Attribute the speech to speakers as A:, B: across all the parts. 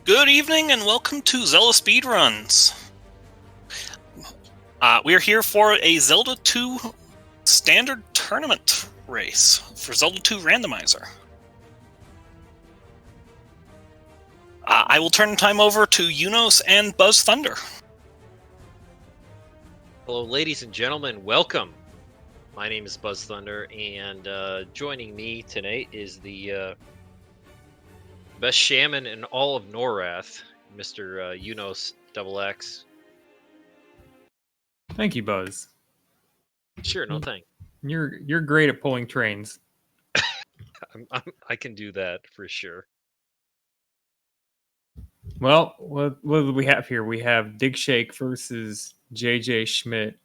A: Good evening and welcome to ZeldaSpeedRuns. We are here for a Zelda 2 Standard Tournament race for Zelda 2 Randomizer. I will turn time over to Unos and Buzz Thunder.
B: Hello, ladies and gentlemen. Welcome. My name is Buzz Thunder, and joining me tonight is the best shaman in all of Norath, Mr. Unos XX.
C: Thank you, Buzz.
B: Sure, no thing.
C: You're great at pulling trains.
B: I can do that for sure.
C: Well, what do we have here? We have digshake versus jjschmidt.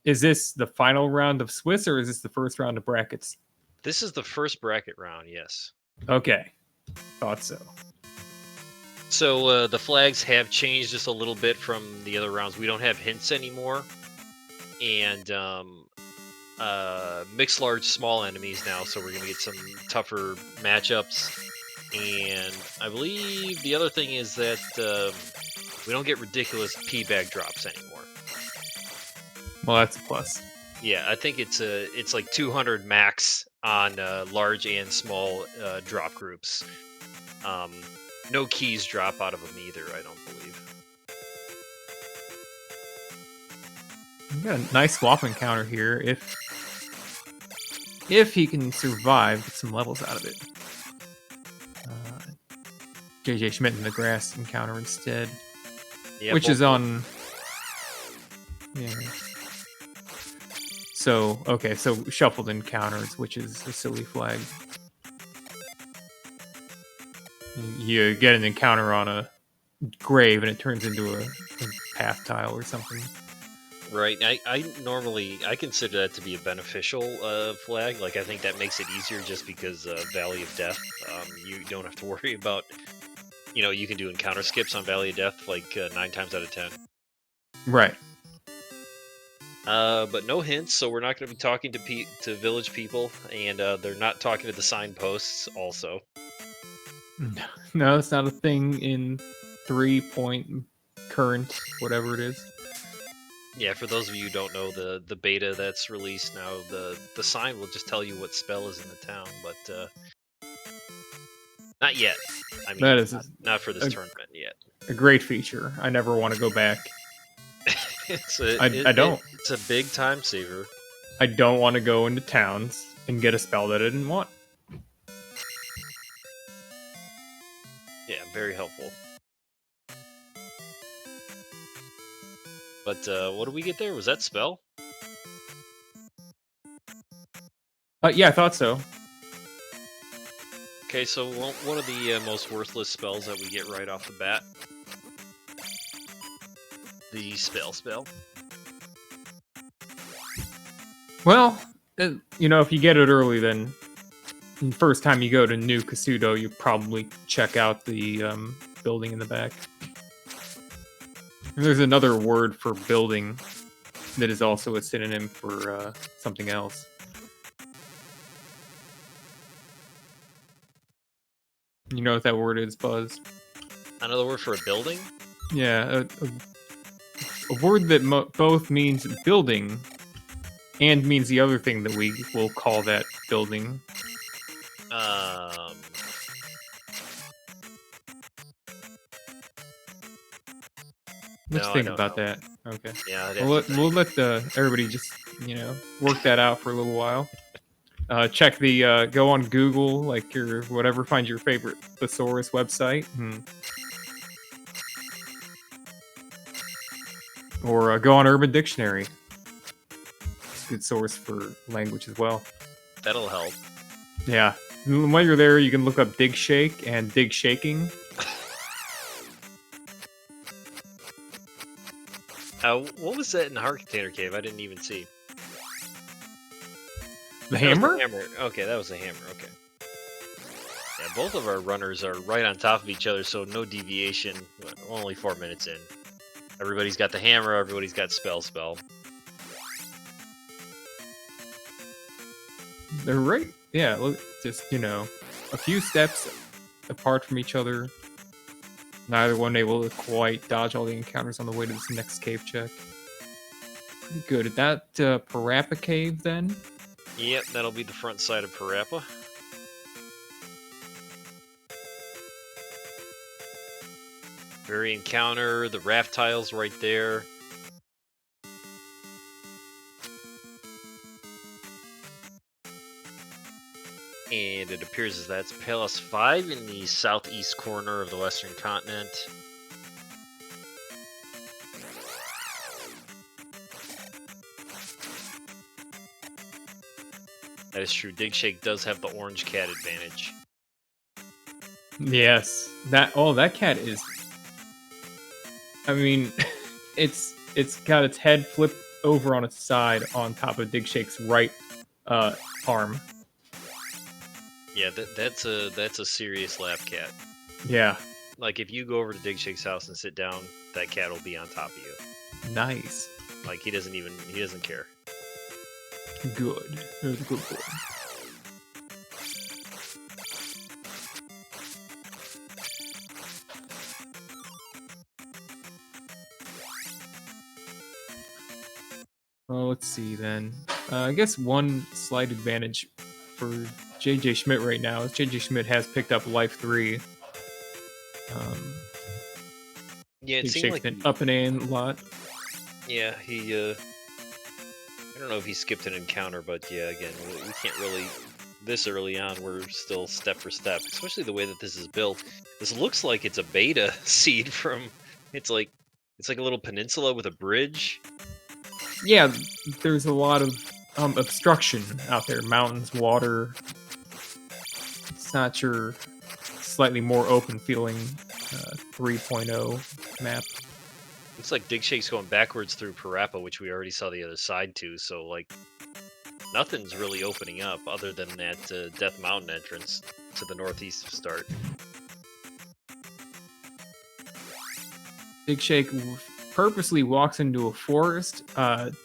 C: Is this the final round of Swiss, or is this the first round of brackets?
B: This is the first bracket round, yes.
C: Okay, thought so.
B: So the flags have changed just a little bit from the other rounds. We don't have hints anymore, and mixed, large, small enemies now. So we're gonna get some tougher matchups. And I believe the other thing is that we don't get ridiculous P-bag drops anymore.
C: Well, that's a plus.
B: Yeah, I think it's like 200 max on large and small drop groups. No keys drop out of them either, I don't believe.
C: We got a nice swap encounter here. If he can survive, get some levels out of it. jjschmidt in the grass encounter instead,
B: Yeah,
C: which is on. Yeah. So okay, so shuffled encounters, which is a silly flag. You get an encounter on a grave, and it turns into a path tile or something.
B: Right. I normally consider that to be a beneficial flag. Like I think that makes it easier just because Valley of Death. You don't have to worry about. You can do encounter skips on Valley of Death like 9 times out of 10.
C: Right.
B: But no hints, so we're not going to be talking to village people, and they're not talking to the signposts also.
C: No, it's not a thing in 3 current, whatever it is.
B: Yeah, for those of you who don't know, the beta that's released now, the sign will just tell you what spell is in the town, but not yet. I mean,
C: that is
B: not for this tournament yet.
C: A great feature. I never want to go back. I don't.
B: It's a big time saver.
C: I don't want to go into towns and get a spell that I didn't want.
B: Yeah, very helpful. But what did we get there? Was that spell?
C: Yeah, I thought so.
B: Okay, so one of the most worthless spells that we get right off the bat. The spell.
C: Well, if you get it early, then the first time you go to New Kasudo, you probably check out the building in the back. There's another word for building that is also a synonym for something else. You know what that word is, Buzz?
B: Another word for a building?
C: Yeah, a word that both means building and means the other thing that we will call that building. Let's think about that. Okay.
B: Yeah.
C: We'll let everybody just work that out for a little while. Check the go on Google, like your whatever, find your favorite thesaurus website, or go on Urban Dictionary. It's a good source for language as well.
B: That'll help.
C: Yeah. While you're there, you can look up digshake and digshaking.
B: What was that in the Heart Container Cave? I didn't even see.
C: The hammer?
B: Okay, that was the hammer. Okay. Yeah, both of our runners are right on top of each other, so no deviation. Only 4 minutes in. Everybody's got the hammer. Everybody's got spell.
C: They're right. Yeah, look, just a few steps apart from each other. Neither one able to quite dodge all the encounters on the way to this next cave check. Pretty good. At that Parappa cave, then?
B: Yep, that'll be the front side of Parappa. Very encounter, the raft tiles right there. And it appears as that's Palace 5 in the southeast corner of the western continent. That is true. Digshake does have the orange cat advantage.
C: Yes. That cat is... I mean, it's got its head flipped over on its side on top of Digshake's right arm.
B: Yeah, that's a serious lap cat.
C: Yeah.
B: Like if you go over to Digshake's house and sit down, that cat will be on top of you.
C: Nice.
B: Like he doesn't care.
C: Good. There's a good boy. Well, let's see then. I guess one slight advantage for JJ right now is JJ has picked up Life 3.
B: Yeah, it seemed like
C: been up and in a lot.
B: Yeah, he. I don't know if he skipped an encounter, but yeah, again, we can't really. This early on, we're still step for step, especially the way that this is built. This looks like it's a beta seed from. It's like a little peninsula with a bridge.
C: Yeah, there's a lot of obstruction out there. Mountains, water. It's not your slightly more open feeling 3.0 map.
B: Looks like Digshake's going backwards through Parappa, which we already saw the other side to, so like nothing's really opening up other than that Death Mountain entrance to the northeast start.
C: Digshake purposely walks into a forest.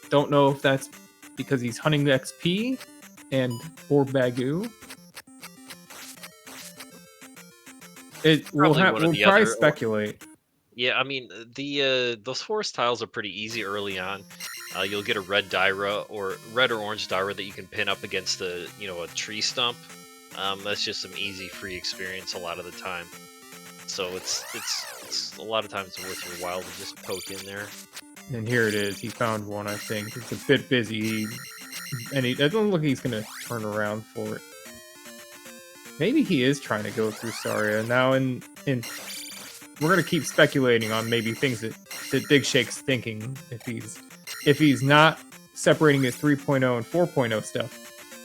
C: Don't know if that's because he's hunting the XP or Bagoo. We'll probably speculate.
B: Yeah, I mean those forest tiles are pretty easy early on. You'll get a red Dyra or red or orange Dyra that you can pin up against a tree stump. That's just some easy free experience a lot of the time. So it's a lot of times it's worth your while to just poke in there.
C: And here it is. He found one, I think. It's a bit busy. And it doesn't look like he's going to turn around for it. Maybe he is trying to go through Saria. Now, we're going to keep speculating on maybe things that Digshake's thinking. If he's not separating his 3.0 and 4.0 stuff.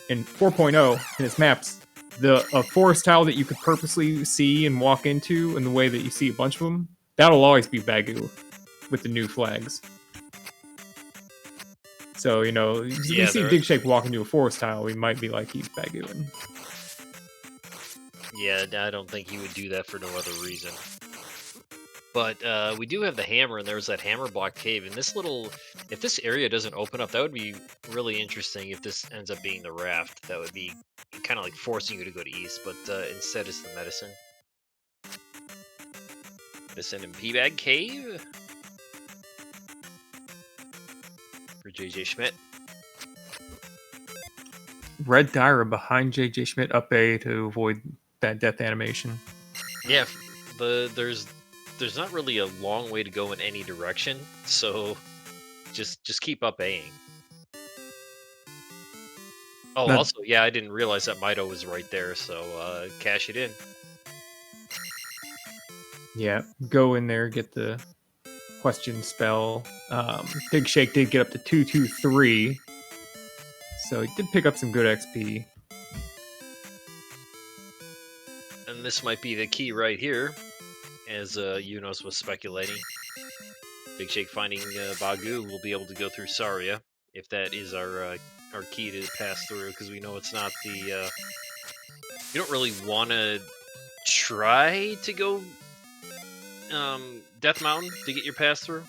C: In 4.0, in his maps, a forest tile that you could purposely see and walk into in the way that you see a bunch of them, that'll always be Bagoo with the new flags. So, we see Digshake walk into a forest tile, we might be like, he's Bagooing.
B: Yeah, I don't think he would do that for no other reason. But we do have the hammer, and there's that hammer block cave. And if this area doesn't open up, that would be really interesting if this ends up being the raft. That would be kind of like forcing you to go to east, but instead it's the medicine. Medicine and P-Bag Cave for JJ Schmidt.
C: Red Dyra behind JJ Schmidt up A to avoid that death animation.
B: Yeah, there's not really a long way to go in any direction, so just keep up Aing. Oh, also, yeah, I didn't realize that Mito was right there, so cash it in.
C: Yeah, go in there, get the question spell. Digshake did get up to 223, so he did pick up some good XP.
B: And this might be the key right here, as Yunos was speculating. Digshake finding Bagoo will be able to go through Saria, if that is our key to pass through, because we know it's not the... you don't really want to try to go Death Mountain to get your pass through.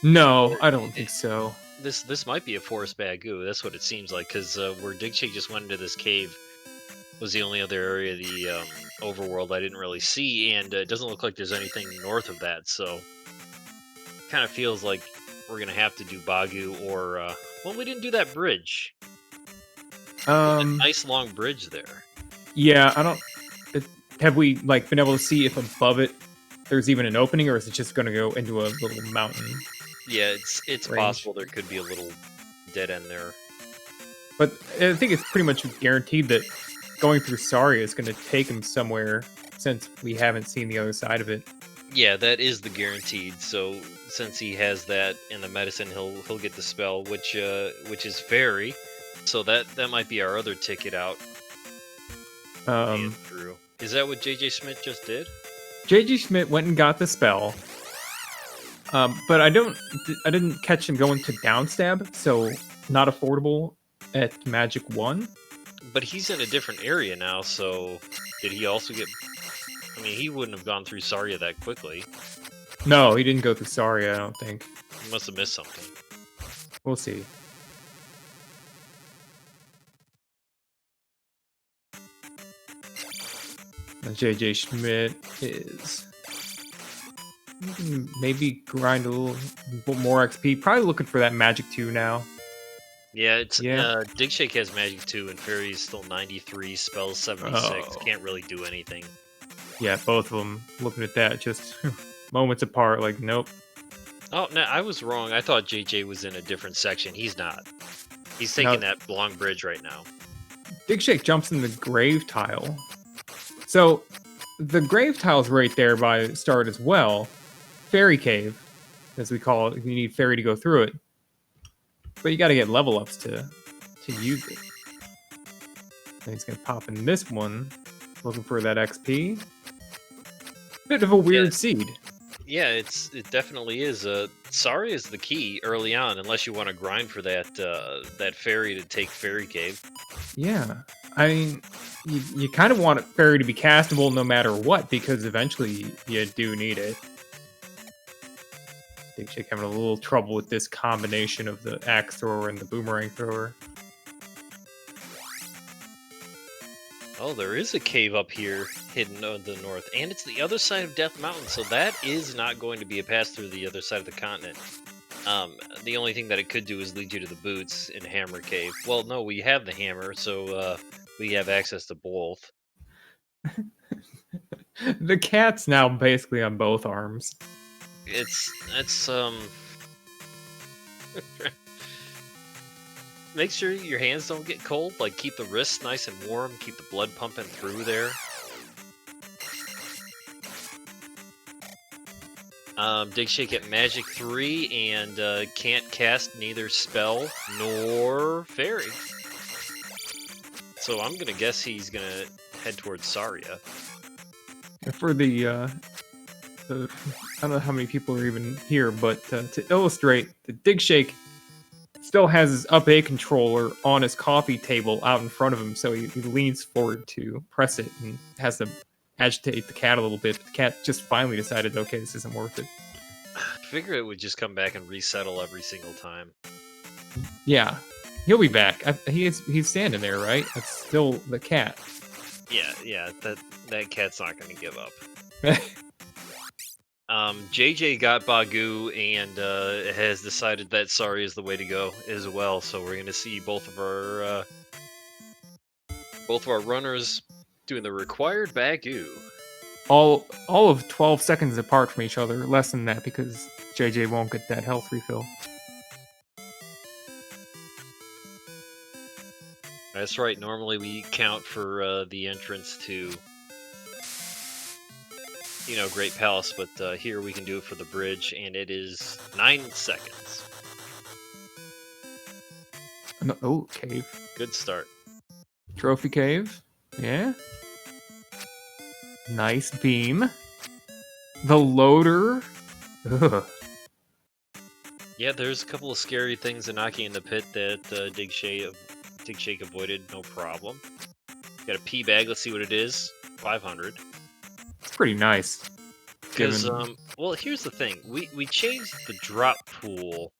C: No, I don't think so.
B: This might be a forest Bagoo, that's what it seems like, because where Digshake just went into this cave was the only other area overworld I didn't really see, and it doesn't look like there's anything north of that. So, kind of feels like we're gonna have to do Bagu or well, we didn't do that bridge. A nice long bridge there.
C: Yeah, I don't. Have we like been able to see if above it there's even an opening, or is it just going to go into a little mountain?
B: Yeah, it's
C: range?
B: possible there could be a little dead end there.
C: But I think it's pretty much guaranteed that going through Saria is going to take him somewhere, since we haven't seen the other side of it.
B: Yeah, that is the guaranteed. So since he has that in the medicine, he'll get the spell, which is fairy. So that might be our other ticket out. Through. Is that what JJ Schmidt just did?
C: JJ Schmidt went and got the spell, but I didn't catch him going to downstab, so not affordable at Magic 1.
B: But he's in a different area now, so did he also get... I mean, he wouldn't have gone through Saria that quickly.
C: No, he didn't go through Saria, I don't think.
B: He must have missed something.
C: We'll see. JJ Schmidt is maybe grind a little more XP. Probably looking for that Magic 2 now.
B: Yeah, digshake has Magic 2 and Fairy's still 93, spells 76. Can't really do anything.
C: Yeah, both of them looking at that just moments apart. Like, nope.
B: Oh, no, I was wrong. I thought JJ was in a different section. He's not. He's taking that long bridge right now.
C: Digshake jumps in the grave tile. So, the grave tile's right there by start as well. Fairy cave, as we call it. You need fairy to go through it. But you gotta get level ups to use it. And he's gonna pop in this one, looking for that XP. Bit of a weird seed.
B: Yeah, it definitely is. Saria is the key early on, unless you want to grind for that fairy to take fairy cave.
C: Yeah, I mean, you kind of want fairy to be castable no matter what, because eventually you do need it. Digshake having a little trouble with this combination of the axe thrower and the boomerang thrower.
B: Oh, there is a cave up here hidden on the north, and it's the other side of Death Mountain, so that is not going to be a pass through the other side of the continent. The only thing that it could do is lead you to the boots in Hammer Cave. Well, no, we have the hammer, so we have access to both.
C: The cat's now basically on both arms.
B: It's make sure your hands don't get cold. Like, keep the wrists nice and warm. Keep the blood pumping through there. Digshake at Magic 3 and can't cast neither spell nor fairy. So I'm gonna guess he's gonna head towards Saria.
C: For the I don't know how many people are even here, but to illustrate, the Digshake still has his up A controller on his coffee table out in front of him, so he leans forward to press it and has to agitate the cat a little bit. The cat just finally decided, okay, this isn't worth it.
B: I figure it would just come back and resettle every single time.
C: Yeah, he'll be back. He's standing there, right? That's still the cat.
B: Yeah, that cat's not going to give up. JJ got Bagu and has decided that Saria is the way to go as well. So we're going to see both of our runners doing the required Bagu.
C: All of 12 seconds apart from each other. Less than that because JJ won't get that health refill.
B: That's right. Normally we count for the entrance to, Great Palace, but here we can do it for the bridge, and it is 9 seconds.
C: No, oh, cave.
B: Good start.
C: Trophy cave. Yeah. Nice beam. The loader. Ugh.
B: Yeah, there's a couple of scary things in knocking in the pit that Digshake avoided, no problem. Got a P bag, let's see what it is. 500.
C: It's pretty nice.
B: Because, well, here's the thing. We changed the drop pool,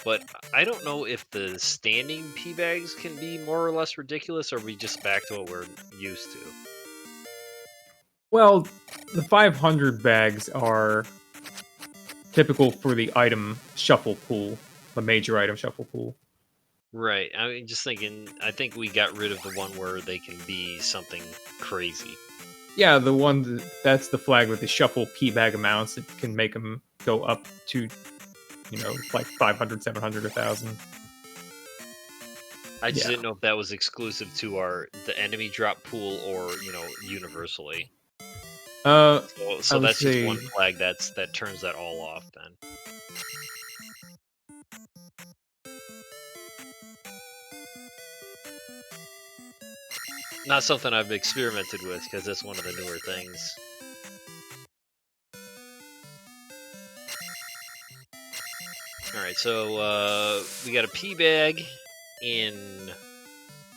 B: but I don't know if the standing P bags can be more or less ridiculous, or are we just back to what we're used to?
C: Well, the 500 bags are typical for the item shuffle pool, the major item shuffle pool.
B: Right. I mean, just thinking. I think we got rid of the one where they can be something crazy.
C: Yeah, the one that's the flag with the shuffle key bag amounts. It can make them go up to, like 500, 700, 1,000.
B: I just
C: Yeah.
B: didn't know if that was exclusive to the enemy drop pool or universally.
C: I
B: So
C: would
B: that's just one
C: say-
B: flag that turns that all off then. Not something I've experimented with because it's one of the newer things. Alright, so we got a P bag in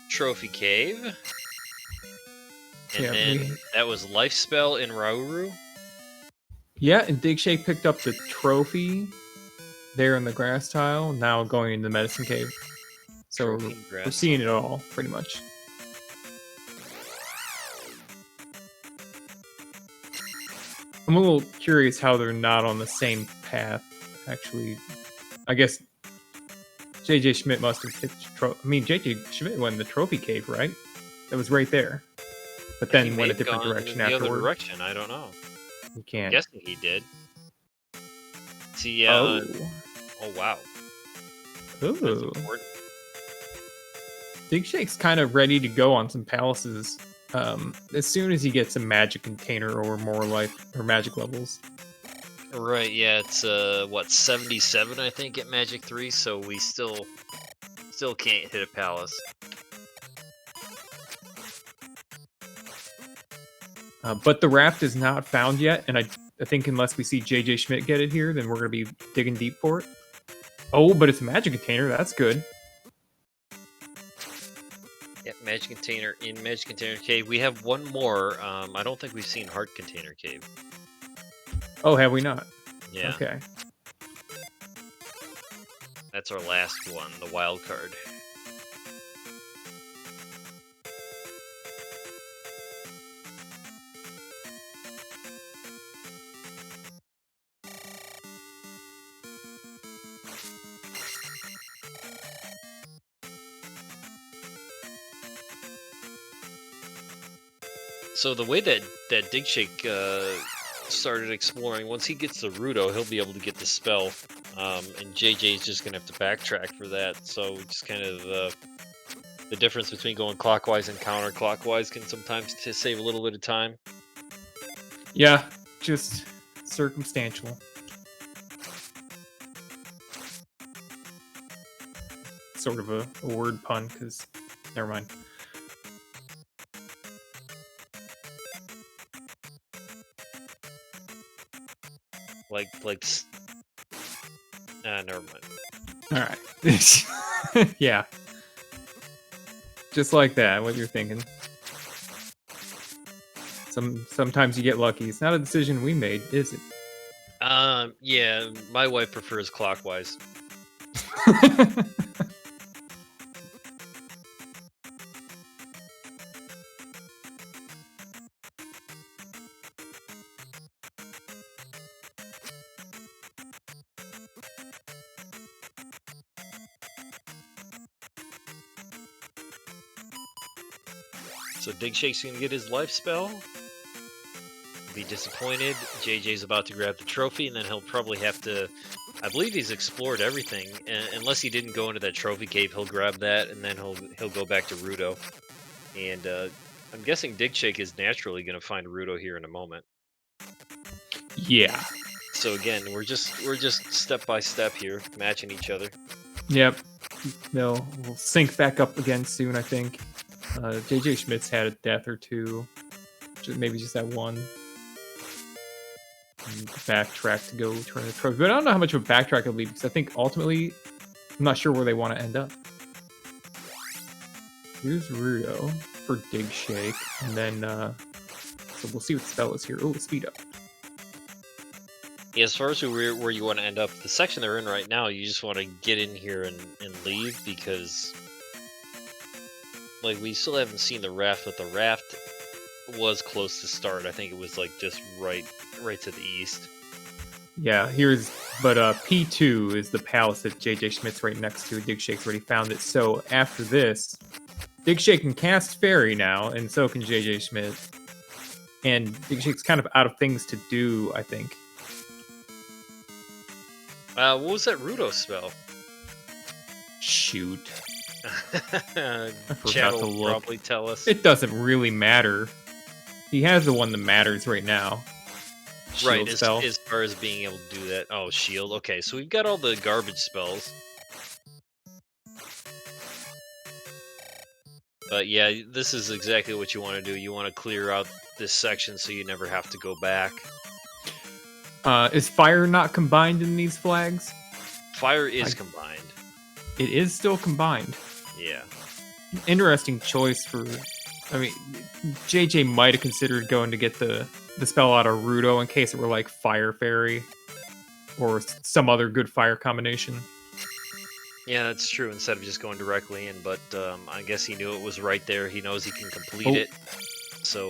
B: Trophy Cave. And
C: Yeah,
B: then that was Life Spell in Rauru.
C: Yeah, and digshake picked up the trophy there in the grass tile, now going into the medicine cave. So
B: Trophy grass
C: we're seeing it all, pretty much. I'm a little curious how they're not on the same path, actually. I guess JJ must have picked JJ Schmidt went in the trophy cave, right? That was right there. But
B: He
C: then
B: may
C: went a
B: have
C: different
B: gone
C: direction
B: the other
C: afterward.
B: direction, I don't know.
C: You
B: I'm
C: can't.
B: guessing he did. See, yeah. Oh wow. That's
C: Ooh.
B: important.
C: Digshake's kind of ready to go on some palaces as soon as he gets a magic container or more life or magic levels.
B: Right, yeah, it's what, 77 I think at Magic 3, so we still can't hit a palace.
C: But the raft is not found yet, and I think unless we see JJ Schmidt get it here, then we're going to be digging deep for it. Oh, but it's a magic container. That's good.
B: Yeah, Magic Container in Magic Container Cave. We have one more. I don't think we've seen Heart Container Cave.
C: Oh, have we not?
B: Yeah.
C: Okay.
B: That's our last one, the wild card. So the way that digshake started exploring, once he gets the Rudo, he'll be able to get the spell, and JJ's just gonna have to backtrack for that. So just kind of the difference between going clockwise and counterclockwise can sometimes save a little bit of time.
C: Yeah, just circumstantial. Sort of a word pun, because never mind.
B: Never mind.
C: All right. Yeah. Just like that, what you're thinking. Sometimes you get lucky. It's not a decision we made, is it?
B: Yeah, my wife prefers clockwise. So Digshake's gonna get his life spell. Be disappointed. JJ's about to grab the trophy, and then he'll probably have to. I believe he's explored everything, unless he didn't go into that trophy cave. He'll grab that, and then he'll go back to Rudo. And I'm guessing Digshake is naturally gonna find Rudo here in a moment.
C: Yeah.
B: So again, we're just step by step here, matching each other.
C: Yep. We'll sync back up again soon, I think. JJ Schmidt's had a death or two. Maybe just that one. And backtrack to go turn the trophy. But I don't know how much of a backtrack it'll be, because I think ultimately, I'm not sure where they want to end up. Here's Rudo for Digshake. And then, so we'll see what the spell is here. Oh, speed up.
B: Yeah, as far as where you want to end up, the section they're in right now, you just want to get in here and leave, because like we still haven't seen the raft, but the raft was close to start. I think it was like just right to the east.
C: Yeah, but P2 is the palace that JJ Schmidt's right next to. Digshake's already found it. So after this, Digshake can cast Fairy now, and so can JJ Schmidt. And Digshake's kind of out of things to do, I think.
B: What was that Rudo spell?
C: Shoot.
B: Chat
C: to
B: will
C: look.
B: probably tell us.
C: It doesn't really matter. He has the one that matters right now.
B: Right,
C: Shield spell.
B: as far as being able to do that. Oh, shield. Okay, so we've got all the garbage spells. But yeah, this is exactly what you want to do. You want to clear out this section so you never have to go back.
C: Is fire not combined in these flags?
B: Fire is combined.
C: It is still combined.
B: Yeah.
C: Interesting choice for... I mean, JJ might have considered going to get the spell out of Rudo in case it were like Fire Fairy or some other good fire combination.
B: Yeah, that's true. Instead of just going directly in, but I guess he knew it was right there. He knows he can complete it. So,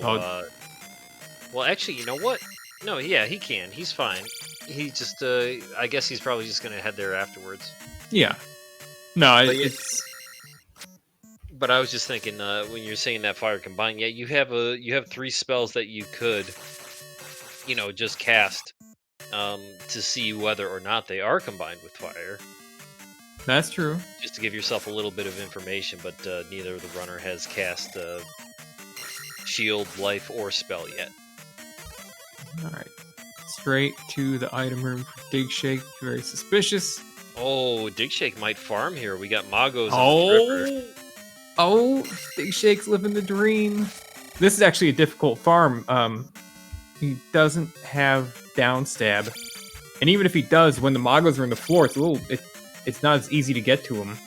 B: well, actually, you know what? No, yeah, he can. He's fine. He just, I guess he's probably just going to head there afterwards.
C: Yeah. No,
B: But
C: it's...
B: But I was just thinking, when you're saying that fire combined, yeah, you have 3 spells that you could, just cast to see whether or not they are combined with fire.
C: That's true.
B: Just to give yourself a little bit of information, but neither the runner has cast shield, life, or spell yet.
C: Alright. Straight to the item room for Digshake. Very suspicious.
B: Oh, Digshake might farm here. We got Magos on the river.
C: Oh, Digshake's living the dream. This is actually a difficult farm. He doesn't have downstab. And even if he does, when the Magos are in the floor, it's not as easy to get to him.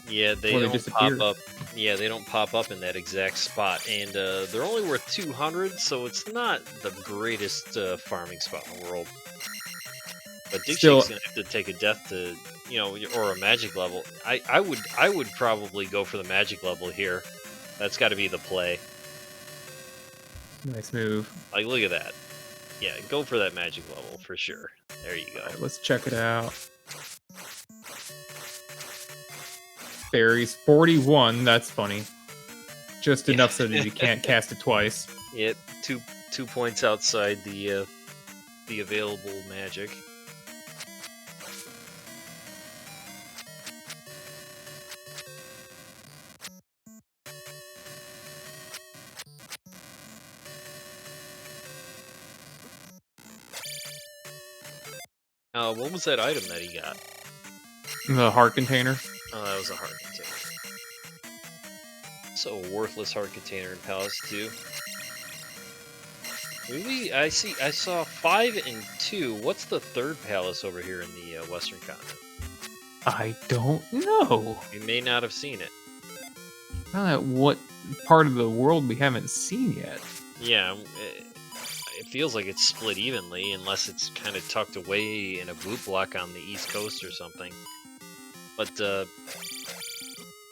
B: Yeah, they don't pop up. Yeah, they don't pop up in that exact spot, and they're only worth 200, so it's not the greatest farming spot in the world. But Digshake's gonna have to take a death to, or a magic level. I would probably go for the magic level here. That's got to be the play.
C: Nice move.
B: Like, look at that. Yeah, go for that magic level for sure. There you go.
C: All right, let's check it out. Fairies 41. That's funny. Just enough so that you can't cast it twice.
B: Yeah, two points outside the available magic. What was that item that he got?
C: The heart container.
B: Oh, that was a heart container. So a worthless heart container in Palace 2. Maybe I saw 5 and 2. What's the third palace over here in the Western continent?
C: I don't know.
B: You may not have seen it.
C: What part of the world we haven't seen yet?
B: Yeah, it feels like it's split evenly, unless it's kind of tucked away in a boot block on the East Coast or something. But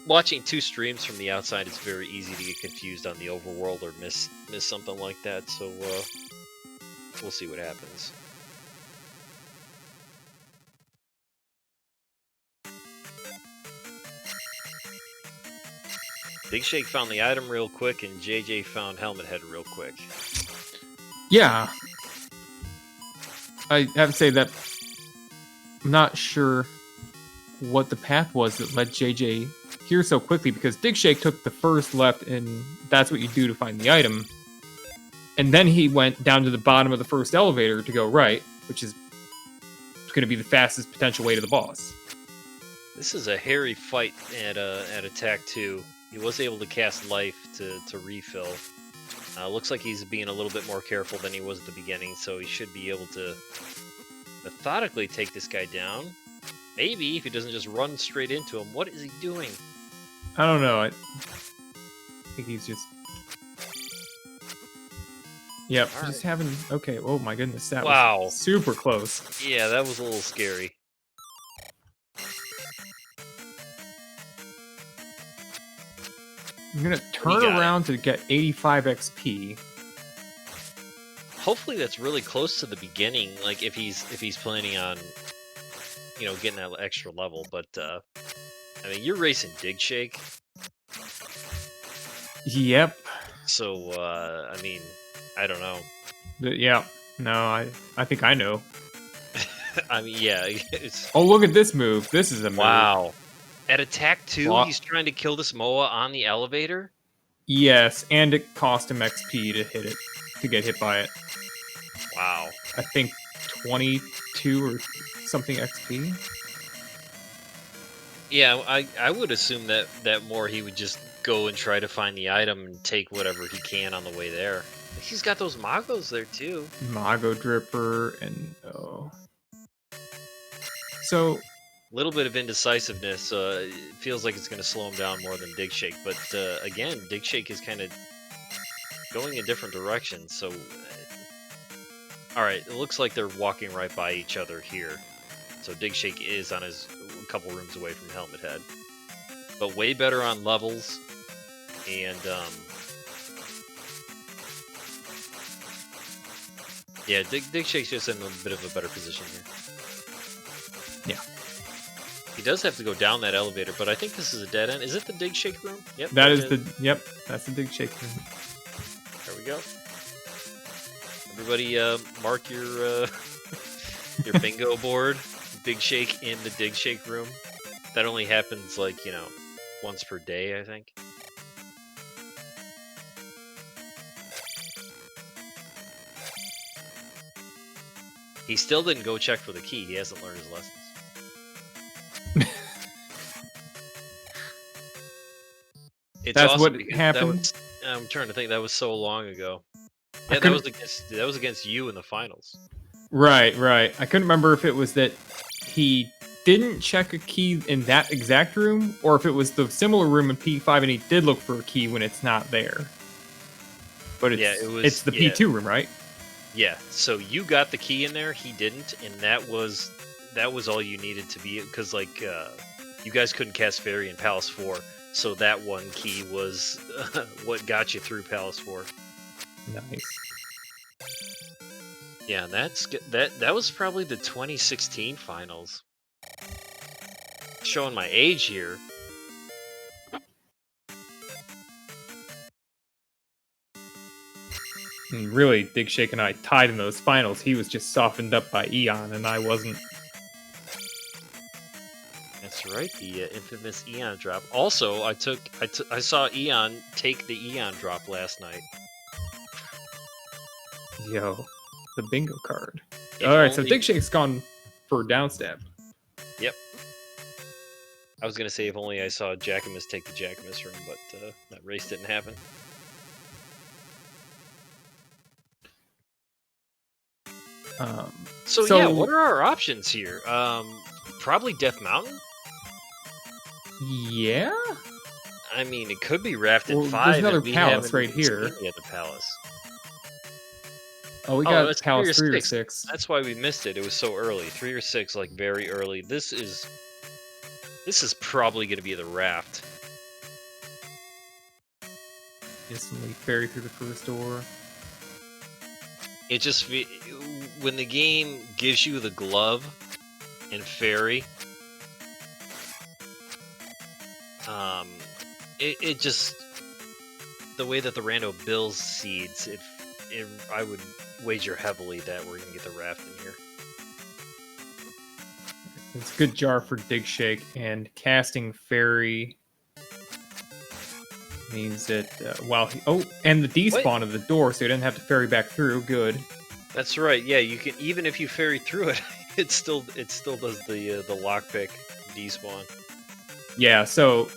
B: watching 2 streams from the outside, it's very easy to get confused on the overworld or miss something like that. So we'll see what happens. Digshake found the item real quick, and JJ found Helmet Head real quick.
C: Yeah. I have to say that I'm not sure what the path was that led JJ here so quickly, because Digshake took the first left, and that's what you do to find the item. And then he went down to the bottom of the first elevator to go right, which is going to be the fastest potential way to the boss.
B: This is a hairy fight at attack 2. He was able to cast life to refill. Looks like he's being a little bit more careful than he was at the beginning, so he should be able to methodically take this guy down. Maybe, if he doesn't just run straight into him. What is he doing?
C: I don't know. I think he's just... Yep,
B: All
C: just
B: right.
C: having... Okay, oh my goodness, that
B: Wow.
C: was super close.
B: Yeah, that was a little scary.
C: I'm gonna turn around to get 85 XP.
B: Hopefully that's really close to the beginning, like if he's planning on, you know, getting that extra level. But I mean, you're racing digshake.
C: Yep.
B: So I mean, I don't know.
C: Yeah. No, I think I know.
B: I mean, yeah. It's...
C: Oh, look at this move. This is a move.
B: Wow. At attack 2, he's trying to kill this Moa on the elevator?
C: Yes, and it cost him XP to hit it, to get hit by it.
B: Wow.
C: I think 22 or something XP.
B: Yeah, I would assume that more he would just go and try to find the item and take whatever he can on the way there. He's got those Magos there too.
C: Mago Dripper and so
B: a little bit of indecisiveness. It feels like it's going to slow him down more than digshake, but again, digshake is kind of going a different direction. So, all right, it looks like they're walking right by each other here. So digshake is on his a couple rooms away from Helmet Head, but way better on levels. And yeah, digshake's just in a bit of a better position here.
C: Yeah.
B: He does have to go down that elevator, but I think this is a dead end. Is it the digshake room? Yep.
C: That is the that's the digshake room.
B: There we go. Everybody, mark your your bingo board. Digshake in the digshake room. That only happens like, you know, once per day, I think. He still didn't go check for the key. He hasn't learned his lessons.
C: That's
B: awesome
C: what happened.
B: I'm trying to think. That was so long ago. Yeah, that was against you in the finals.
C: Right. I couldn't remember if it was that he didn't check a key in that exact room, or if it was the similar room in P5 and he did look for a key when it's not there. But it's the P2 room, right?
B: Yeah. So you got the key in there. He didn't, and that was all you needed to be, because like you guys couldn't cast Fairy in Palace 4. So that one key was what got you through Palace 4.
C: Nice.
B: Yeah, that was probably the 2016 finals. Showing my age here.
C: And really, digshake and I tied in those finals. He was just softened up by Eon, and I wasn't.
B: That's right, the infamous Eon drop. Also, I saw Eon take the Eon drop last night.
C: Yo, the bingo card. Alright, so digshake's gone for downstab.
B: Yep. I was gonna say if only I saw Jackamus take the Jackamus room, but that race didn't happen. So yeah, what are our options here? Probably Death Mountain?
C: Yeah?
B: I mean, it could be Rafted 5.
C: There's another palace right here.
B: Yeah, the palace.
C: Oh, we got palace 3 or 6.
B: That's why we missed it. It was so early. 3 or 6, like very early. This is probably going to be the raft.
C: Instantly ferry through the first door.
B: It just, when the game gives you the glove and fairy, it just, the way that the rando builds seeds, I would wager heavily that we're gonna get the raft in here.
C: It's a good jar for digshake, and casting fairy means that while he and the despawn of the door, so you didn't have to ferry back through. Good.
B: That's right. Yeah, you can, even if you ferry through it, it still does the lockpick despawn.
C: Yeah. So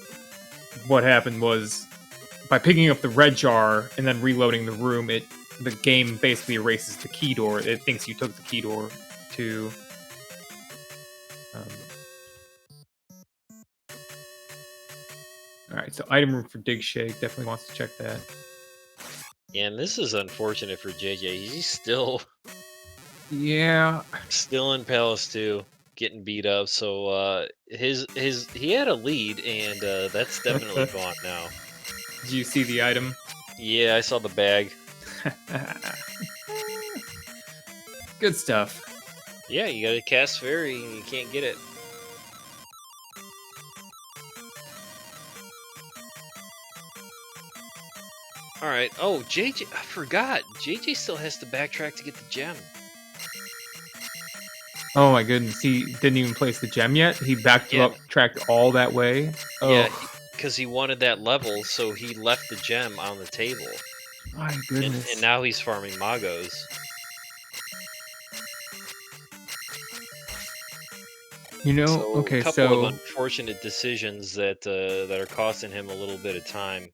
C: what happened was, by picking up the red jar and then reloading the room, the game basically erases the key door. It thinks you took the key door to. All right, so item room for digshake, definitely wants to check that.
B: Yeah, and this is unfortunate for JJ. He's still in Palace 2, getting beat up. So he had a lead, and that's definitely gone now.
C: Did you see the item?
B: Yeah, I saw the bag.
C: Good stuff.
B: Yeah, you gotta cast fairy and you can't get it. Alright, oh, JJ, I forgot. JJ still has to backtrack to get the gem.
C: Oh my goodness, he didn't even place the gem yet? He backtracked all that way? Oh,
B: Yeah, because he wanted that level, so he left the gem on the table.
C: my goodness.
B: And now he's farming Magos.
C: You know,
B: So,
C: okay,
B: a couple
C: so...
B: of unfortunate decisions that are costing him a little bit of time.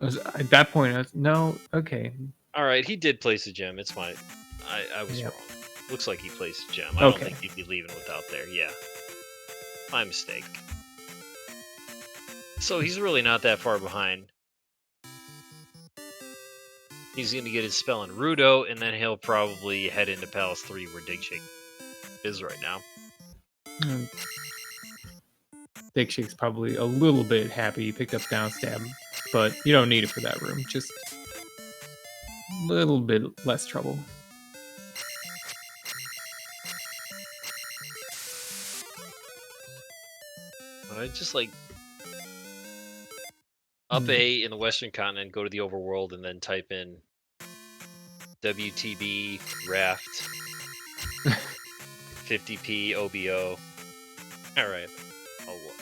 C: At that point, I was, no, okay.
B: Alright, he did place a gem, it's fine. I was
C: Yep.
B: wrong. Looks like he placed a gem. I
C: Okay.
B: don't think he'd be leaving without there, yeah. My mistake. So he's really not that far behind. He's going to get his spell in Rudo, and then he'll probably head into Palace 3 where Digshake is right now.
C: Digshake's probably a little bit happy he picked up Downstab, but you don't need it for that room. Just a little bit less trouble.
B: I just like up A in the Western Continent, go to the overworld, and then type in WTB Raft 50p OBO. All right,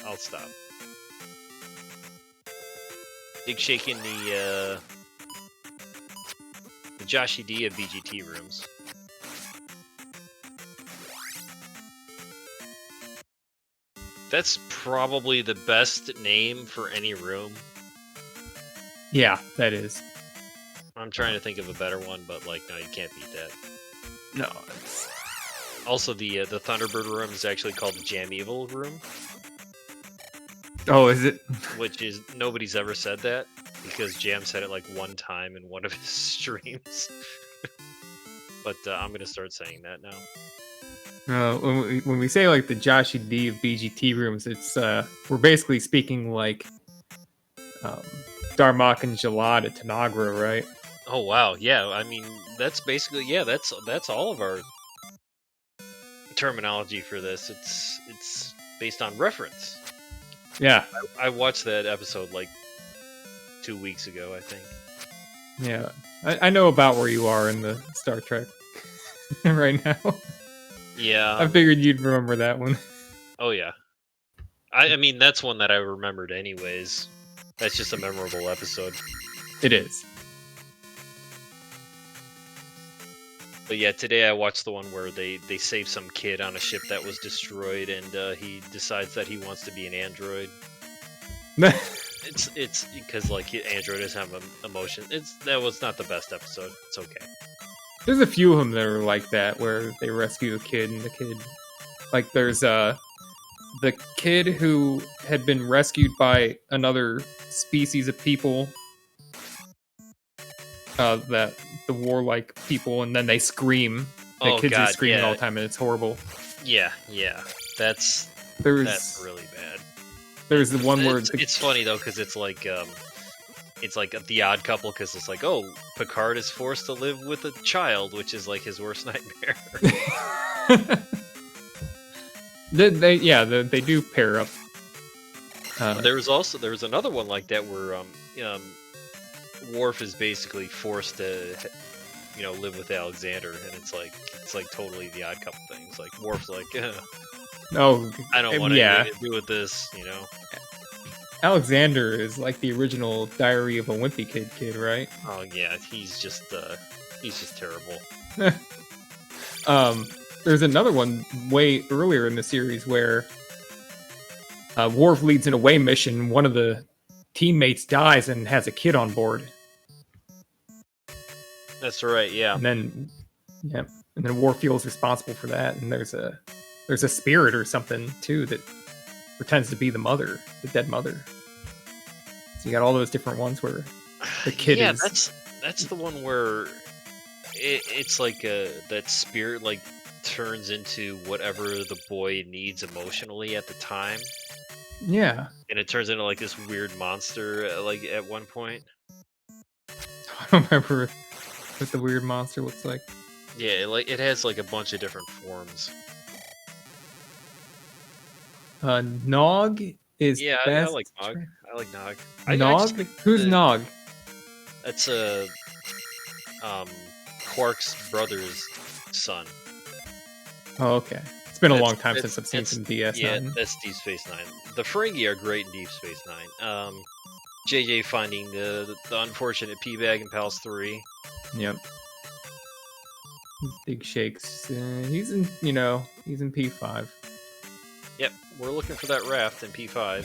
B: I'll stop. Digshake in the Joshi D of BGT rooms. That's probably the best name for any room.
C: Yeah, that is.
B: I'm trying to think of a better one, but like, no, you can't beat that.
C: No, it's...
B: Also, the Thunderbird room is actually called the Jam Evil room,
C: Oh, is it?
B: which is nobody's ever said that because Jam said it like one time in one of his streams. But I'm gonna start saying that now.
C: When we say like the Joshi D of BGT rooms, it's we're basically speaking like Darmok and Jalad at Tanagra, right?
B: Oh wow, yeah. I mean, that's basically that's all of our terminology for this. It's based on reference.
C: Yeah,
B: I watched that episode like 2 weeks ago, I think.
C: yeah. I know about where you are in the Star Trek right now.
B: Yeah.
C: I figured you'd remember that one.
B: Oh yeah. I mean, that's one that I remembered anyways. That's just a memorable episode.
C: It is.
B: But yeah, today I watched the one where they save some kid on a ship that was destroyed, and he decides that he wants to be an android. It's because like android doesn't have emotion. That was not the best episode. It's okay.
C: There's a few of them that are like that, where they rescue a kid, and the kid, like, there's the kid who had been rescued by another species of people, that the warlike people, and then they scream. The kids are screaming all the time, and it's horrible.
B: Yeah, that's really bad.
C: There's the one where
B: it's funny though because it's like the Odd Couple because it's like, oh, Picard is forced to live with a child, which is like his worst nightmare.
C: they do pair up.
B: There was another one like that where Worf is basically forced to live with Alexander, and it's like totally the Odd Couple thing. It's like Worf's like,
C: oh,
B: I don't want anything to do with this,
C: Alexander is like the original Diary of a Wimpy Kid, right?
B: Oh yeah, he's just terrible.
C: There's another one way earlier in the series where Worf leads an away mission. One of the teammates dies and has a kid on board.
B: That's right, yeah.
C: And then Worf feels responsible for that. And there's a spirit or something too that pretends to be the dead mother. So you got all those different ones where the kid is.
B: Yeah, that's the one where it's like that spirit like turns into whatever the boy needs emotionally at the time.
C: Yeah.
B: and it turns into like this weird monster like at one point.
C: I don't remember what the weird monster looks like.
B: Yeah, it has like a bunch of different forms.
C: Nog is
B: Yeah, I
C: best.
B: like Nog. I like Nog.
C: Nog? Who's Nog?
B: That's a Quark's brother's son.
C: Oh, okay. It's been a
B: That's-
C: long time
B: that's-
C: since I've seen
B: that's-
C: some DS9.
B: Yeah, that's Deep Space Nine. The Ferengi are great in Deep Space Nine. JJ finding the unfortunate P-Bag in Pals 3.
C: Yep. Big shakes. He's in P5.
B: Yep, we're looking for that raft in P5.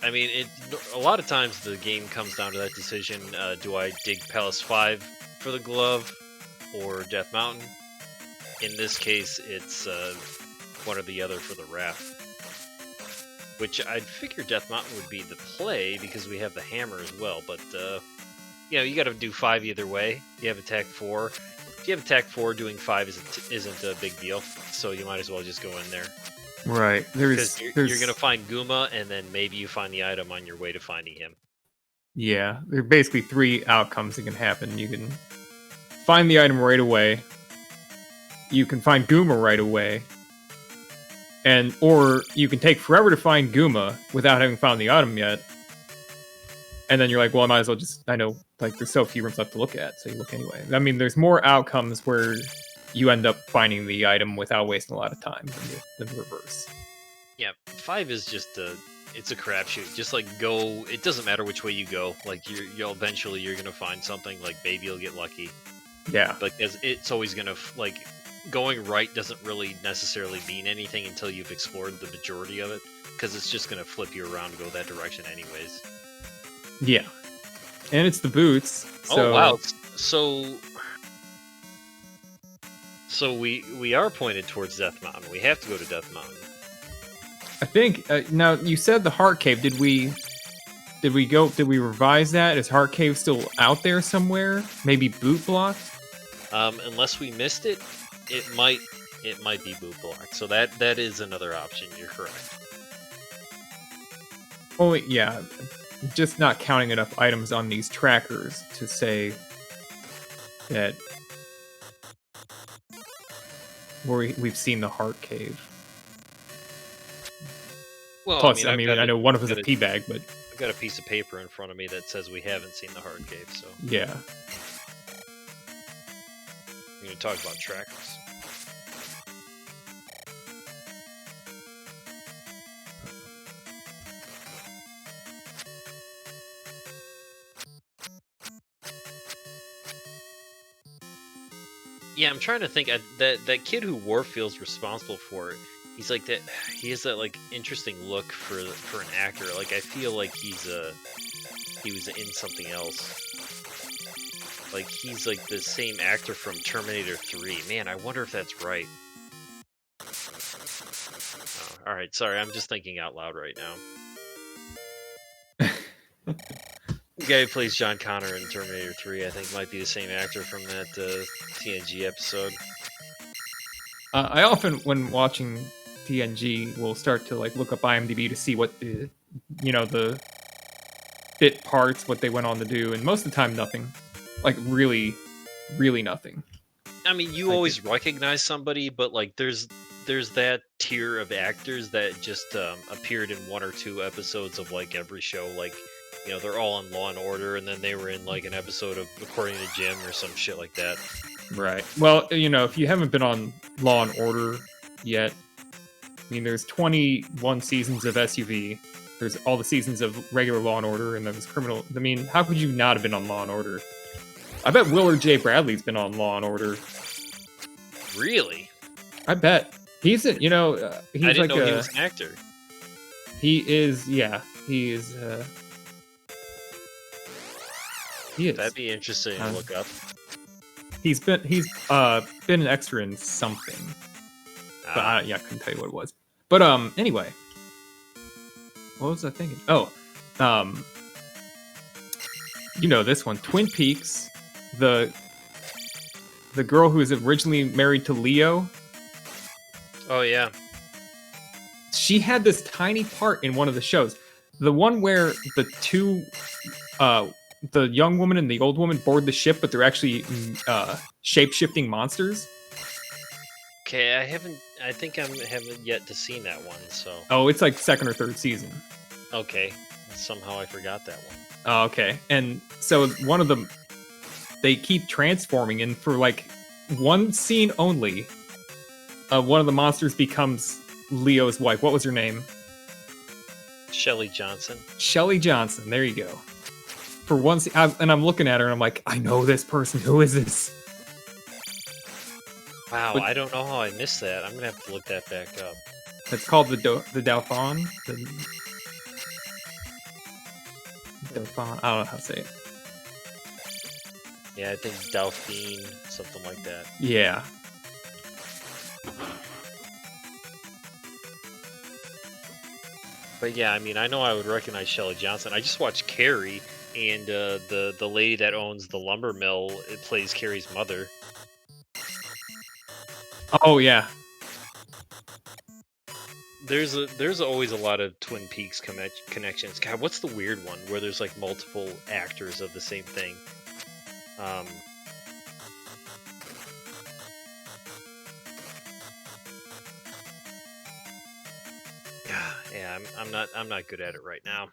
B: I mean, a lot of times the game comes down to that decision, do I dig Palace 5 for the glove, or Death Mountain? In this case, it's one or the other for the raft. Which I'd figure Death Mountain would be the play, because we have the hammer as well, but, you gotta do 5 either way. You have attack 4. If you have attack 4, doing 5 isn't a big deal, so you might as well just go in there.
C: Right.
B: Because you're going to find Guma, and then maybe you find the item on your way to finding him.
C: Yeah, there are basically 3 outcomes that can happen. You can find the item right away. You can find Guma right away. Or you can take forever to find Guma without having found the item yet. And then you're like, well, I might as well I know, like, there's so few rooms left to look at, so you look anyway. I mean, there's more outcomes where you end up finding the item without wasting a lot of time than the reverse.
B: Yeah, 5 is just it's a crapshoot. Just like go, it doesn't matter which way you go. Like you'll eventually you're gonna find something. Like maybe you'll get lucky.
C: Yeah.
B: Like it's always gonna like going right doesn't really necessarily mean anything until you've explored the majority of it, because it's just gonna flip you around to go that direction anyways.
C: Yeah. And it's the boots. So...
B: Oh wow! So we are pointed towards Death Mountain. We have to go to Death Mountain.
C: I think now you said the Heart Cave. Did we revise that? Is Heart Cave still out there somewhere? Maybe boot blocked?
B: Unless we missed it, it might be boot blocked. So that is another option. You're correct.
C: Oh yeah, just not counting enough items on these trackers to say that we've seen the Heart Cave.
B: Well,
C: Plus, I know one of us is a P-bag, but
B: I've got a piece of paper in front of me that says we haven't seen the Heart Cave. So
C: yeah,
B: we're going to talk about trackers. Yeah, I'm trying to think. That kid who Worf feels responsible for it. He's like that. He has that like interesting look for an actor. Like I feel like he was in something else. Like he's like the same actor from Terminator 3. Man, I wonder if that's right. Oh, all right, sorry. I'm just thinking out loud right now. The guy who plays John Connor in Terminator 3, I think, might be the same actor from that TNG episode.
C: I often, when watching TNG, will start to like look up IMDb to see what the bit parts, what they went on to do, and most of the time, nothing. Like really, really nothing.
B: I mean, you always recognize somebody, but like, there's that tier of actors that just appeared in 1 or 2 episodes of like every show, like. You know, they're all on Law and Order, and then they were in like an episode of According to Jim or some shit like that.
C: Right. Well, if you haven't been on Law and Order yet, I mean, there's 21 seasons of SUV. There's all the seasons of regular Law and Order, and there's Criminal. I mean, how could you not have been on Law and Order? I bet Willard J. Bradley's been on Law and Order.
B: Really?
C: I bet he's he's
B: I didn't know he was an actor.
C: He is. Yeah, he is. He is.
B: That'd be interesting to look up.
C: He's been an extra in something, but I couldn't tell you what it was. But anyway, what was I thinking? Oh, this one, Twin Peaks, the girl who was originally married to Leo.
B: Oh yeah.
C: she had this tiny part in one of the shows. The one where the two, the young woman and the old woman board the ship, but they're actually shape-shifting monsters.
B: Okay, I think I haven't yet to seen that one. So.
C: Oh, it's like second or third season.
B: Okay, somehow I forgot that one.
C: Oh, okay. And so one of them, they keep transforming, and for like one scene only, one of the monsters becomes Leo's wife. What was her name?
B: Shelley Johnson.
C: Shelley Johnson. There you go. For one scene, and I'm looking at her, and I'm like, I know this person. Who is this?
B: Wow,
C: But,
B: I don't know how I missed that. I'm gonna have to look that back up.
C: it's called the Dauphin. Dauphin. I don't know how to say it.
B: Yeah, I think Delphine, something like that.
C: Yeah.
B: But yeah, I mean, I know I would recognize Shelley Johnson. I just watched Carrie, and the lady that owns the lumber mill, it plays Carrie's mother.
C: Oh yeah.
B: There's always a lot of Twin Peaks connections. God, what's the weird one where there's like multiple actors of the same thing? Yeah, I'm not good at it right now.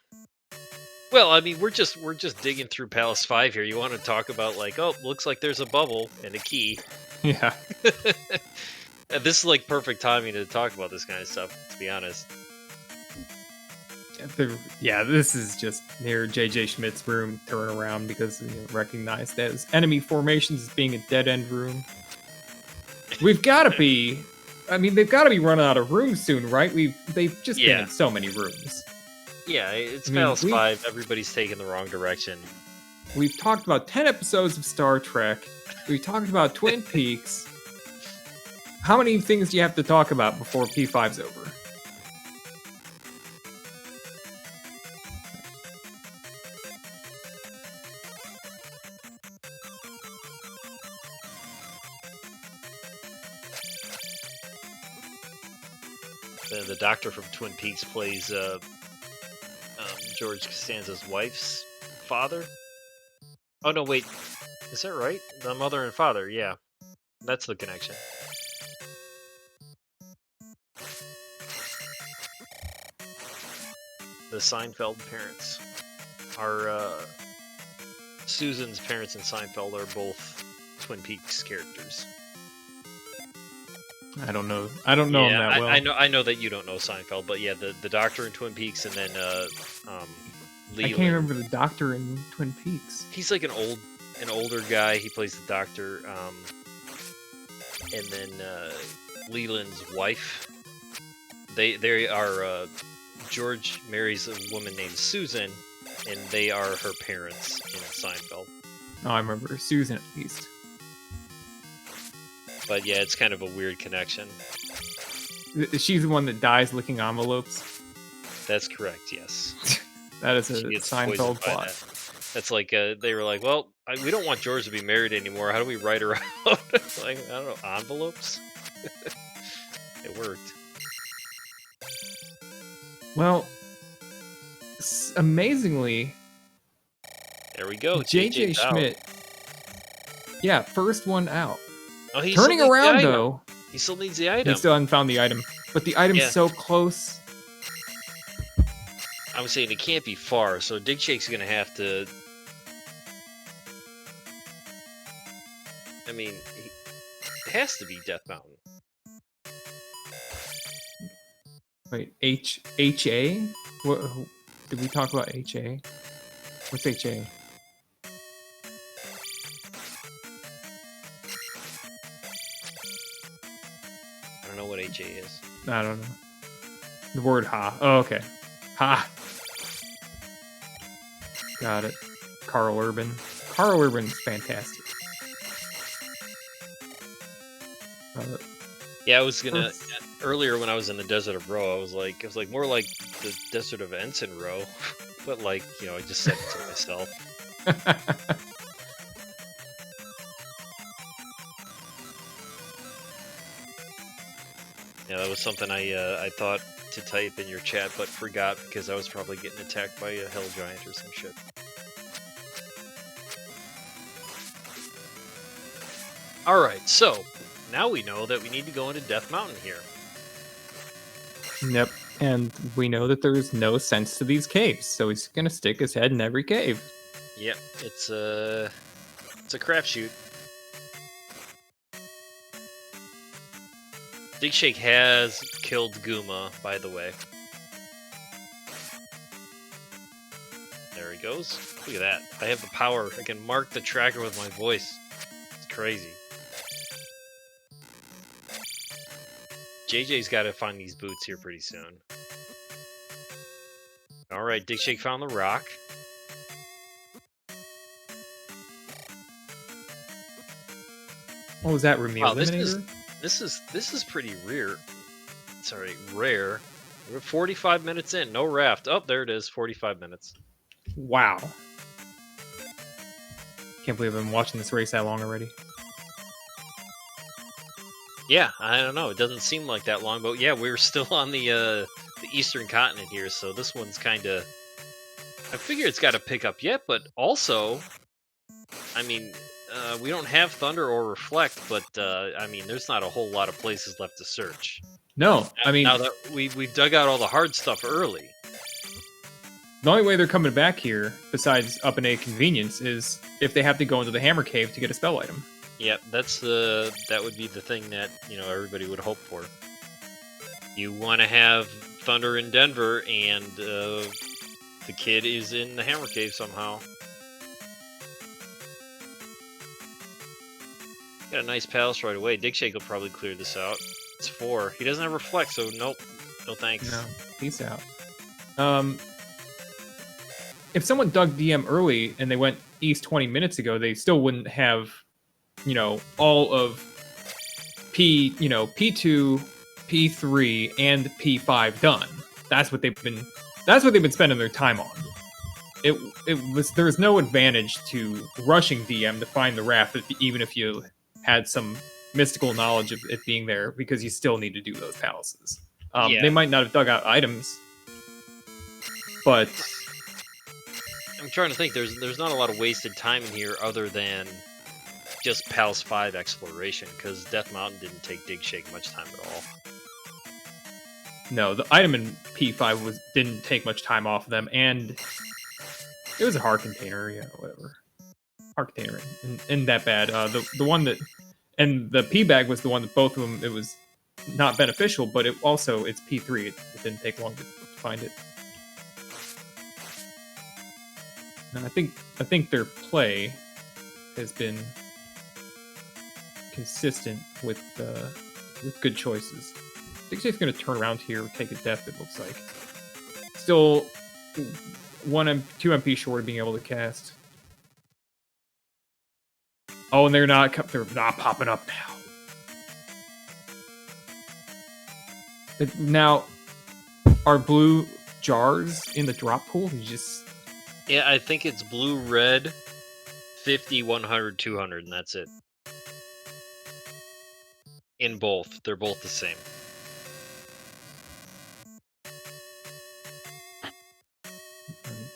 B: Well, I mean, we're just digging through Palace 5 here. You want to talk about like, oh, looks like there's a bubble and a key.
C: Yeah.
B: This is like perfect timing to talk about this kind of stuff, to be honest.
C: Yeah, this is just near JJ Schmidt's room turn around because recognized as enemy formations as being a dead end room. We've got to be. I mean, they've got to be running out of rooms soon, right? They've just been in so many rooms.
B: Yeah, it's Palace 5. Everybody's taking the wrong direction.
C: We've talked about 10 episodes of Star Trek. We talked about Twin Peaks. How many things do you have to talk about before P5's over?
B: The doctor from Twin Peaks plays George Costanza's wife's father. Oh no, wait, is that right? The mother and father, yeah, that's the connection. The Seinfeld parents are Susan's parents in Seinfeld are both Twin Peaks characters.
C: I don't know. I don't know him that well.
B: I know that you don't know Seinfeld, but yeah, the doctor in Twin Peaks, and then Leland.
C: I can't remember the doctor in Twin Peaks.
B: He's like an older guy. He plays the doctor, and then Leland's wife. They are George marries a woman named Susan, and they are her parents in Seinfeld.
C: Oh, I remember Susan at least.
B: But yeah, it's kind of a weird connection.
C: She's the one that dies licking envelopes.
B: That's correct, yes.
C: That is a Seinfeld plot.
B: That's like, they were like, well, we don't want George to be married anymore. How do we write her out? Like, I don't know, envelopes? It worked.
C: Well, amazingly...
B: There we go.
C: JJ Schmidt. Yeah, first one out.
B: Oh, he's
C: turning around, though.
B: He still needs the item.
C: He still hasn't found the item. But the item's so close.
B: I'm saying it can't be far, so Digshake's going to have to... I mean, it has to be Death Mountain.
C: Wait, HA? What, did we talk about HA? What's HA?
B: I don't know what HA is.
C: I don't know. The word ha. Oh, okay. Ha! Got it. Carl Urban. Carl Urban's fantastic.
B: Yeah, I was gonna earlier when I was in the Desert of Roe, I was like more like the Desert of Ensign Row, but like, you know, I just said it to myself. Yeah, that was something I thought to type in your chat, but forgot because I was probably getting attacked by a hell giant or some shit. Alright, so now we know that we need to go into Death Mountain here.
C: Yep. And we know that there's no sense to these caves, so he's gonna stick his head in every cave.
B: Yep, it's a crapshoot. Digshake has killed Guma, by the way. There he goes. Look at that. I have the power. I can mark the tracker with my voice. It's crazy. JJ's got to find these boots here pretty soon. Alright, Digshake found the rock.
C: What was that, Rumi?
B: Wow, this is pretty rare. Sorry, rare. We're 45 minutes in, no raft. Oh, there it is, 45 minutes.
C: Wow. Can't believe I've been watching this race that long already.
B: Yeah, I don't know. It doesn't seem like that long, but yeah, we're still on the eastern continent here, so this one's kind of. I figure it's got to pick up yet, but also, I mean, we don't have Thunder or Reflect, but I mean, there's not a whole lot of places left to search.
C: No, I mean,
B: now that we've dug out all the hard stuff early.
C: The only way they're coming back here, besides up in a convenience, is if they have to go into the Hammer Cave to get a spell item.
B: Yep, that would be the thing that everybody would hope for. You want to have Thunder in Denver, and the kid is in the Hammer Cave somehow. Got a nice palace right away. Digshake will probably clear this out. It's 4. He doesn't have Reflect, so nope. No thanks.
C: No, peace out. If someone dug DM early and they went east 20 minutes ago, they still wouldn't have, all of P2, P3, and P5 done. That's what they've been spending their time on. There's no advantage to rushing DM to find the raft, even if you had some mystical knowledge of it being there, because you still need to do those palaces.
B: Yeah.
C: They might not have dug out items, but
B: I'm trying to think. There's not a lot of wasted time in here other than just Palace 5 exploration, because Death Mountain didn't take Digshake much time at all.
C: No, the item in P5 didn't take much time off of them, and it was a heart container, whatever. Heart container, and that bad. The one that, and the P bag was the one that both of them, it was not beneficial, but it's P3. It didn't take long to find it. And I think their play has been consistent with good choices. Digshake's going to turn around here, take a death, it looks like. Still 2 MP short of being able to cast. Oh, and they're not popping up now. Now, are blue jars in the drop pool?
B: Yeah, I think it's blue, red, 50, 100, 200, and that's it. In both. They're both the same.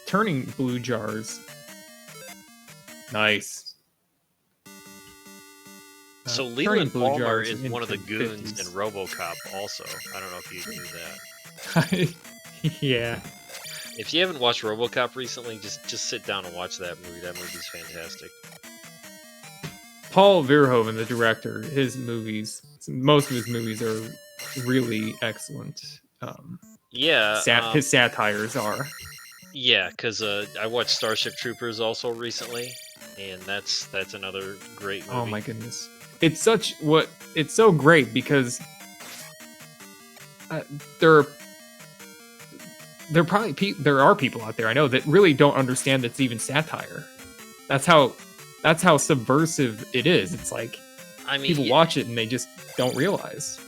C: Turning blue jars. Nice.
B: So Leland
C: blue
B: Palmer
C: jars
B: is one of the goons
C: 50s.
B: in RoboCop also. I don't know if you knew that.
C: Yeah.
B: If you haven't watched RoboCop recently, just sit down and watch that movie. That movie's fantastic.
C: Paul Verhoeven, the director, most of his movies are really excellent. His satires are. Yeah,
B: because I watched Starship Troopers also recently, and that's another great movie.
C: Oh my goodness. It's so great because there are people out there I know that really don't understand it's even satire. That's how subversive it is. It's like, people watch it and they just don't realize.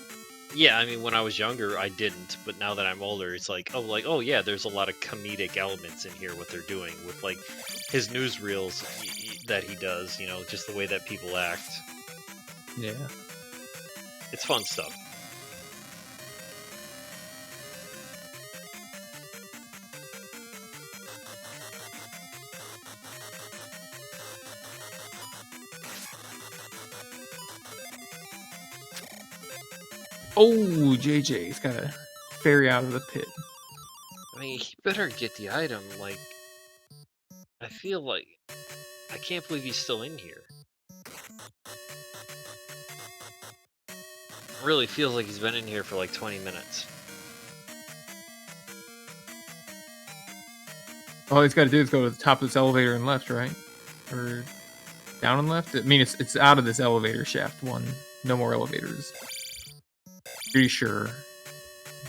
B: Yeah, I mean, when I was younger, I didn't, but now that I'm older, it's like, oh yeah, there's a lot of comedic elements in here. What they're doing with like his newsreels that he does, just the way that people act.
C: Yeah,
B: it's fun stuff.
C: Oh, JJ's got to ferry out of the pit.
B: I mean, he better get the item. Like, I feel like I can't believe he's still in here. Really feels like he's been in here for like 20 minutes.
C: All he's got to do is go to the top of this elevator and left, right? Or down and left? I mean, it's out of this elevator shaft one. No more elevators. Pretty sure.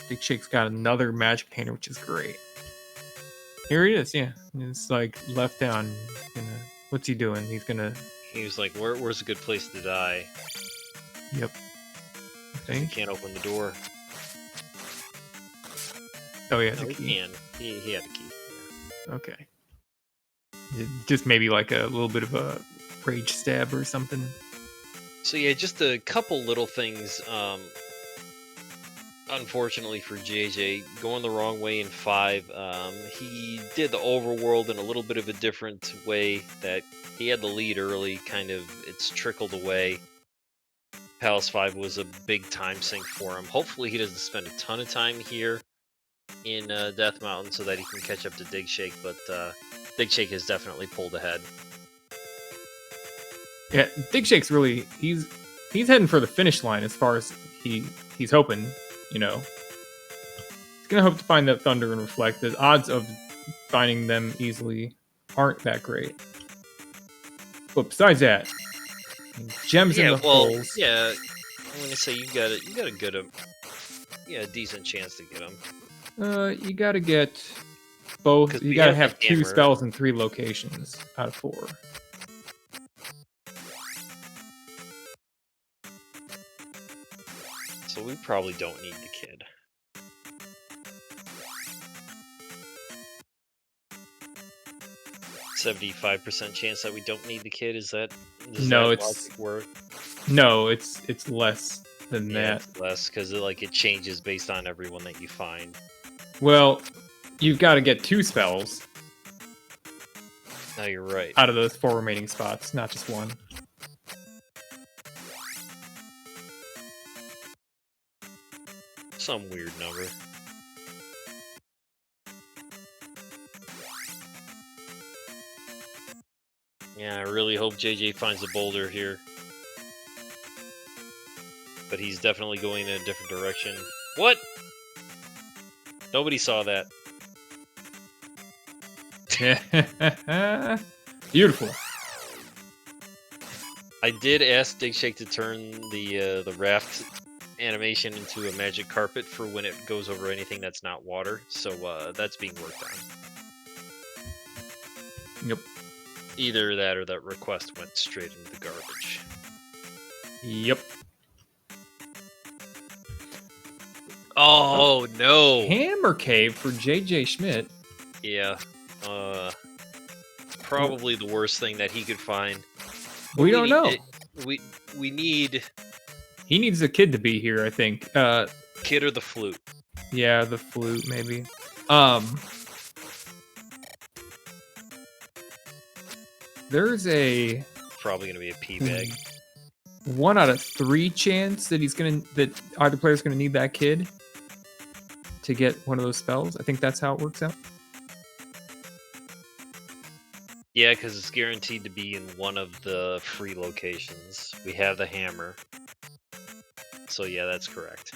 C: Digshake's got another magic container, which is great. Here he is, yeah. It's like left down. What's he doing? He's gonna...
B: He was like, where's a good place to die?
C: Yep. I
B: He
C: think.
B: can't open the door.
C: Oh, yeah,
B: No,
C: the
B: he
C: key.
B: can. He had a key.
C: Okay. Just maybe like a little bit of a rage stab or something.
B: So yeah, just a couple little things. Unfortunately for JJ, going the wrong way in 5. He did the overworld in a little bit of a different way. That he had the lead early, kind of it's trickled away. Palace 5 was a big time sink for him. Hopefully he doesn't spend a ton of time here in Death Mountain so that he can catch up to Digshake, but Digshake has definitely pulled ahead.
C: Yeah, Digshake's really he's heading for the finish line as far as he's hoping, you know. He's gonna hope to find that Thunder and Reflect. The odds of finding them easily aren't that great. But besides that, gems in the holes.
B: Yeah, I'm gonna say you got a good a decent chance to get them.
C: You gotta get both.
B: 'Cause
C: You
B: we
C: gotta
B: have
C: have
B: the
C: 2
B: hammer.
C: spells in 3 locations out of 4.
B: So we probably don't need the kid. $75% chance that we don't need the kid. Does
C: No,
B: that
C: it's-
B: logic work?
C: No, it's less than
B: Yeah,
C: that.
B: it's less because it changes based on everyone that you find.
C: Well, you've got to get 2 spells
B: No, you're right.
C: out of those 4 remaining spots, not just 1.
B: Some weird number. Yeah, I really hope JJ finds a boulder here. But he's definitely going in a different direction. What? Nobody saw that.
C: Beautiful.
B: I did ask Digshake to turn the raft animation into a magic carpet for when it goes over anything that's not water, so that's being worked on.
C: Yep.
B: Either that or that request went straight into the garbage.
C: Yep.
B: Oh no!
C: Hammer Cave for JJ Schmidt.
B: Yeah, probably the worst thing that he could find.
C: We don't know.
B: We need
C: He needs a kid to be here, I think.
B: kid or the flute.
C: Yeah, the flute maybe. There's a
B: Probably gonna be a pee bag.
C: 1 out of 3 chance that that either player's gonna need that kid to get one of those spells. I think that's how it works out.
B: Yeah, because it's guaranteed to be in one of the free locations. We have the hammer. So yeah, that's correct.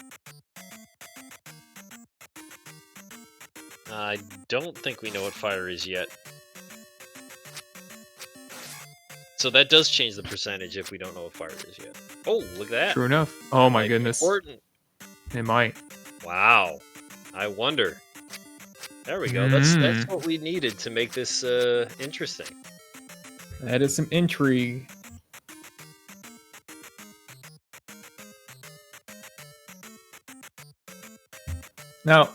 B: I don't think we know what fire is yet. So that does change the percentage if we don't know what fire is yet. Oh, look at that.
C: True enough. Oh my
B: Might be
C: goodness.
B: Important.
C: It might.
B: Wow. I wonder. There we go. That's what we needed to make this interesting.
C: That is some intrigue. Now,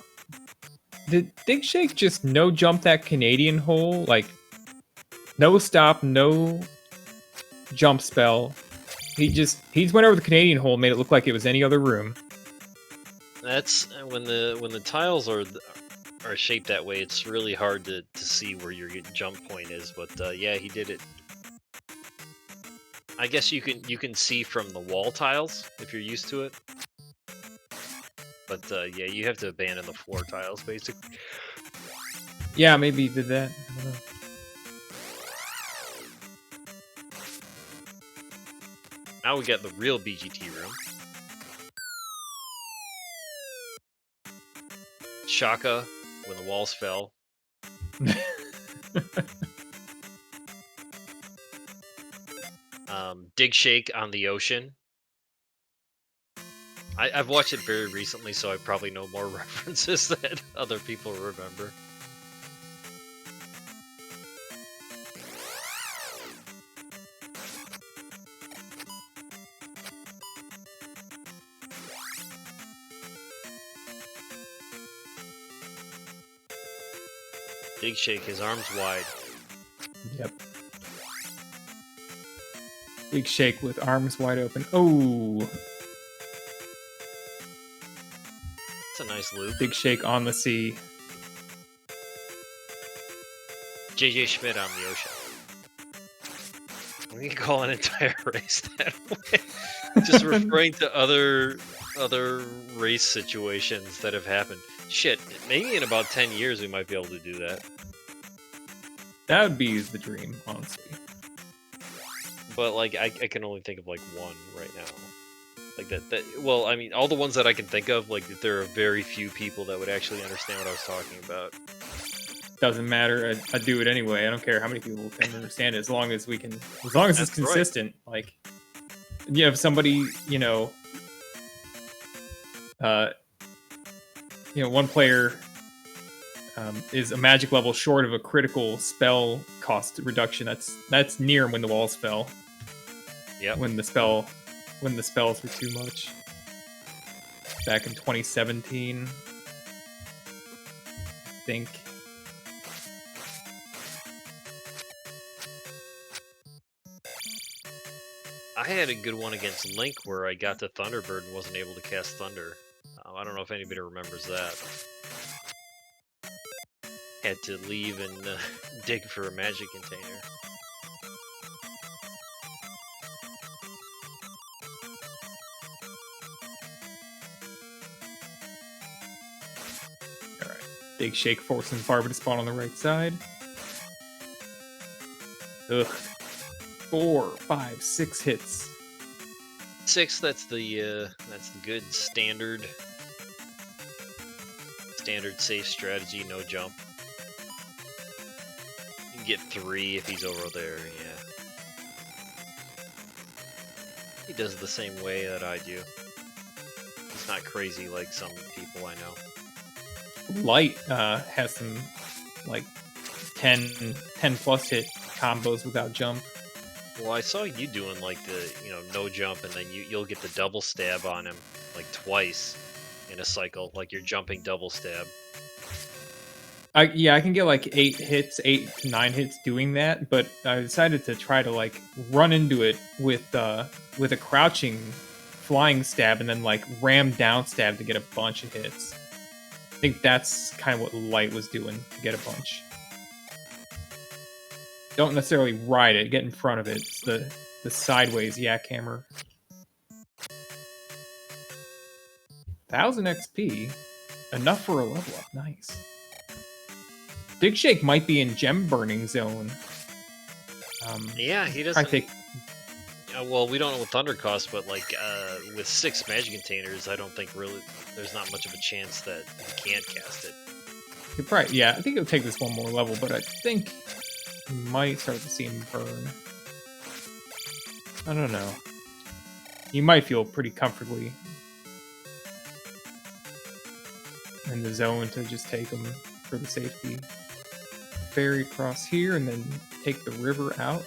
C: did Digshake just no jump that Canadian hole? Like, no stop, no jump spell. He's went over the Canadian hole, made it look like it was any other room.
B: That's when the tiles are shaped that way. It's really hard to see where your jump point is. But yeah, he did it. I guess you can see from the wall tiles if you're used to it. But yeah, you have to abandon the floor tiles basically.
C: Yeah, maybe he did that. I don't know.
B: Now we got the real BGT room. Shaka when the walls fell. Digshake on the ocean. I've watched it very recently, so I probably know more references that other people remember. Digshake, his arms wide.
C: Yep. Big shake with arms wide open. Oh,
B: It's a nice loop.
C: big shake on the sea.
B: JJ Schmidt on the ocean. We can call an entire race that way. Just referring to other race situations that have happened. Shit, maybe in about 10 years we might be able to do that.
C: That would be the dream, honestly.
B: But like, I can only think of like one right now. Like that. Well, I mean, all the ones that I can think of, like there are very few people that would actually understand what I was talking about.
C: Doesn't matter. I do it anyway. I don't care how many people can understand it, as long as we can. As long as it's
B: That's right.
C: consistent. Like, you have somebody, one player is a magic level short of a critical spell cost reduction. That's near when the walls fell.
B: Yeah.
C: When the spells were too much. Back in 2017, I think.
B: I had a good one against Link where I got to Thunderbird and wasn't able to cast Thunder. I don't know if anybody remembers that. Had to leave and dig for a magic container.
C: Alright. Big shake forcing Barba to spawn on the right side. Ugh. 4, 5, 6 hits.
B: 6. That's the good standard safe strategy. No jump. You can get 3 if he's over there. Yeah. He does it the same way that I do. He's not crazy like some people I know.
C: Light has some like 10 plus hit combos without jump.
B: Well, I saw you doing like the no jump, and then you'll get the double stab on him like twice in a cycle, like you're jumping double stab.
C: I can get like 8 to 9 hits doing that, but I decided to try to like run into it with a crouching flying stab and then like ram down stab to get a bunch of hits. I think that's kind of what Light was doing to get a bunch. Don't necessarily ride it, get in front of it. It's the sideways yak hammer. 1000 XP. Enough for a level up. Nice. Big Shake might be in gem burning zone.
B: Yeah, he doesn't.
C: I think.
B: Well, we don't know what Thunder costs, but like with 6 magic containers, I don't think really there's not much of a chance that he can't cast it.
C: You're probably, yeah, I think it'll take this one more level, but I think you might start to see him burn. I don't know. You might feel pretty comfortably in the zone to just take him for the safety. Ferry across here and then take the river out.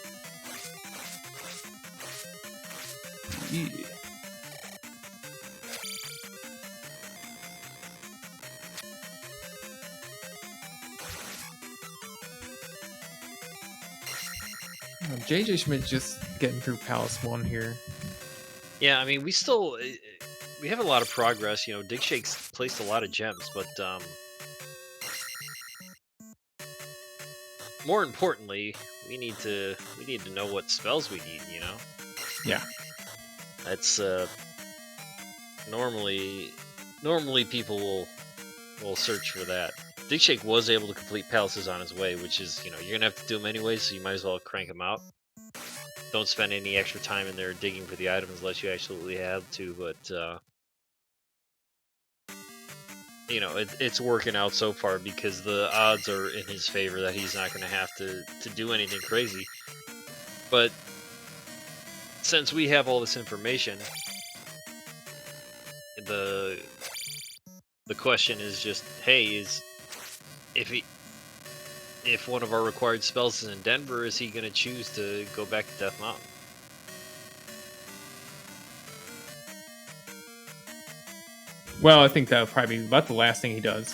C: Yeah. JJ Schmidt just getting through Palace 1 here.
B: Yeah, I mean, we have a lot of progress. Digshake's placed a lot of gems, but more importantly, we need to know what spells we need.
C: Yeah.
B: That's normally normally people will search for that. Digshake was able to complete palaces on his way, which is, you know, you're gonna have to do them anyway, so you might as well crank them out. Don't spend any extra time in there digging for the items unless you absolutely have to, but you know, it's working out so far because the odds are in his favor that he's not gonna have to do anything crazy. But since we have all this information, the question is just, hey, if one of our required spells is in Denver, is he going to choose to go back to Death Mountain?
C: Well, I think that would probably be about the last thing he does.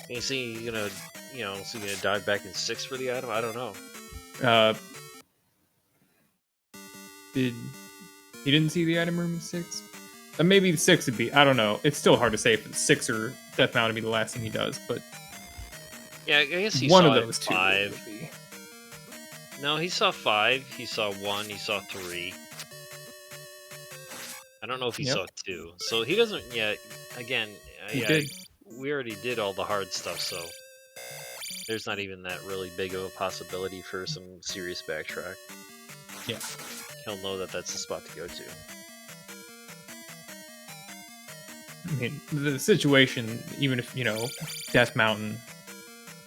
B: Is he gonna, is he gonna dive back in 6 for the item? I don't know.
C: He didn't see the item room in 6? Maybe the 6 would be. I don't know. It's still hard to say if 6 or Death Mountain would be the last thing he does, but
B: yeah, I guess he
C: one
B: saw
C: of those
B: 5.
C: Would be.
B: No, he saw 5. He saw 1. He saw 3. I don't know if he saw 2. So he doesn't. Yeah, again,
C: did.
B: We already did all the hard stuff, so there's not even that really big of a possibility for some serious backtrack.
C: Yeah.
B: He'll know that that's the spot to go to.
C: I mean, the situation, even if, Death Mountain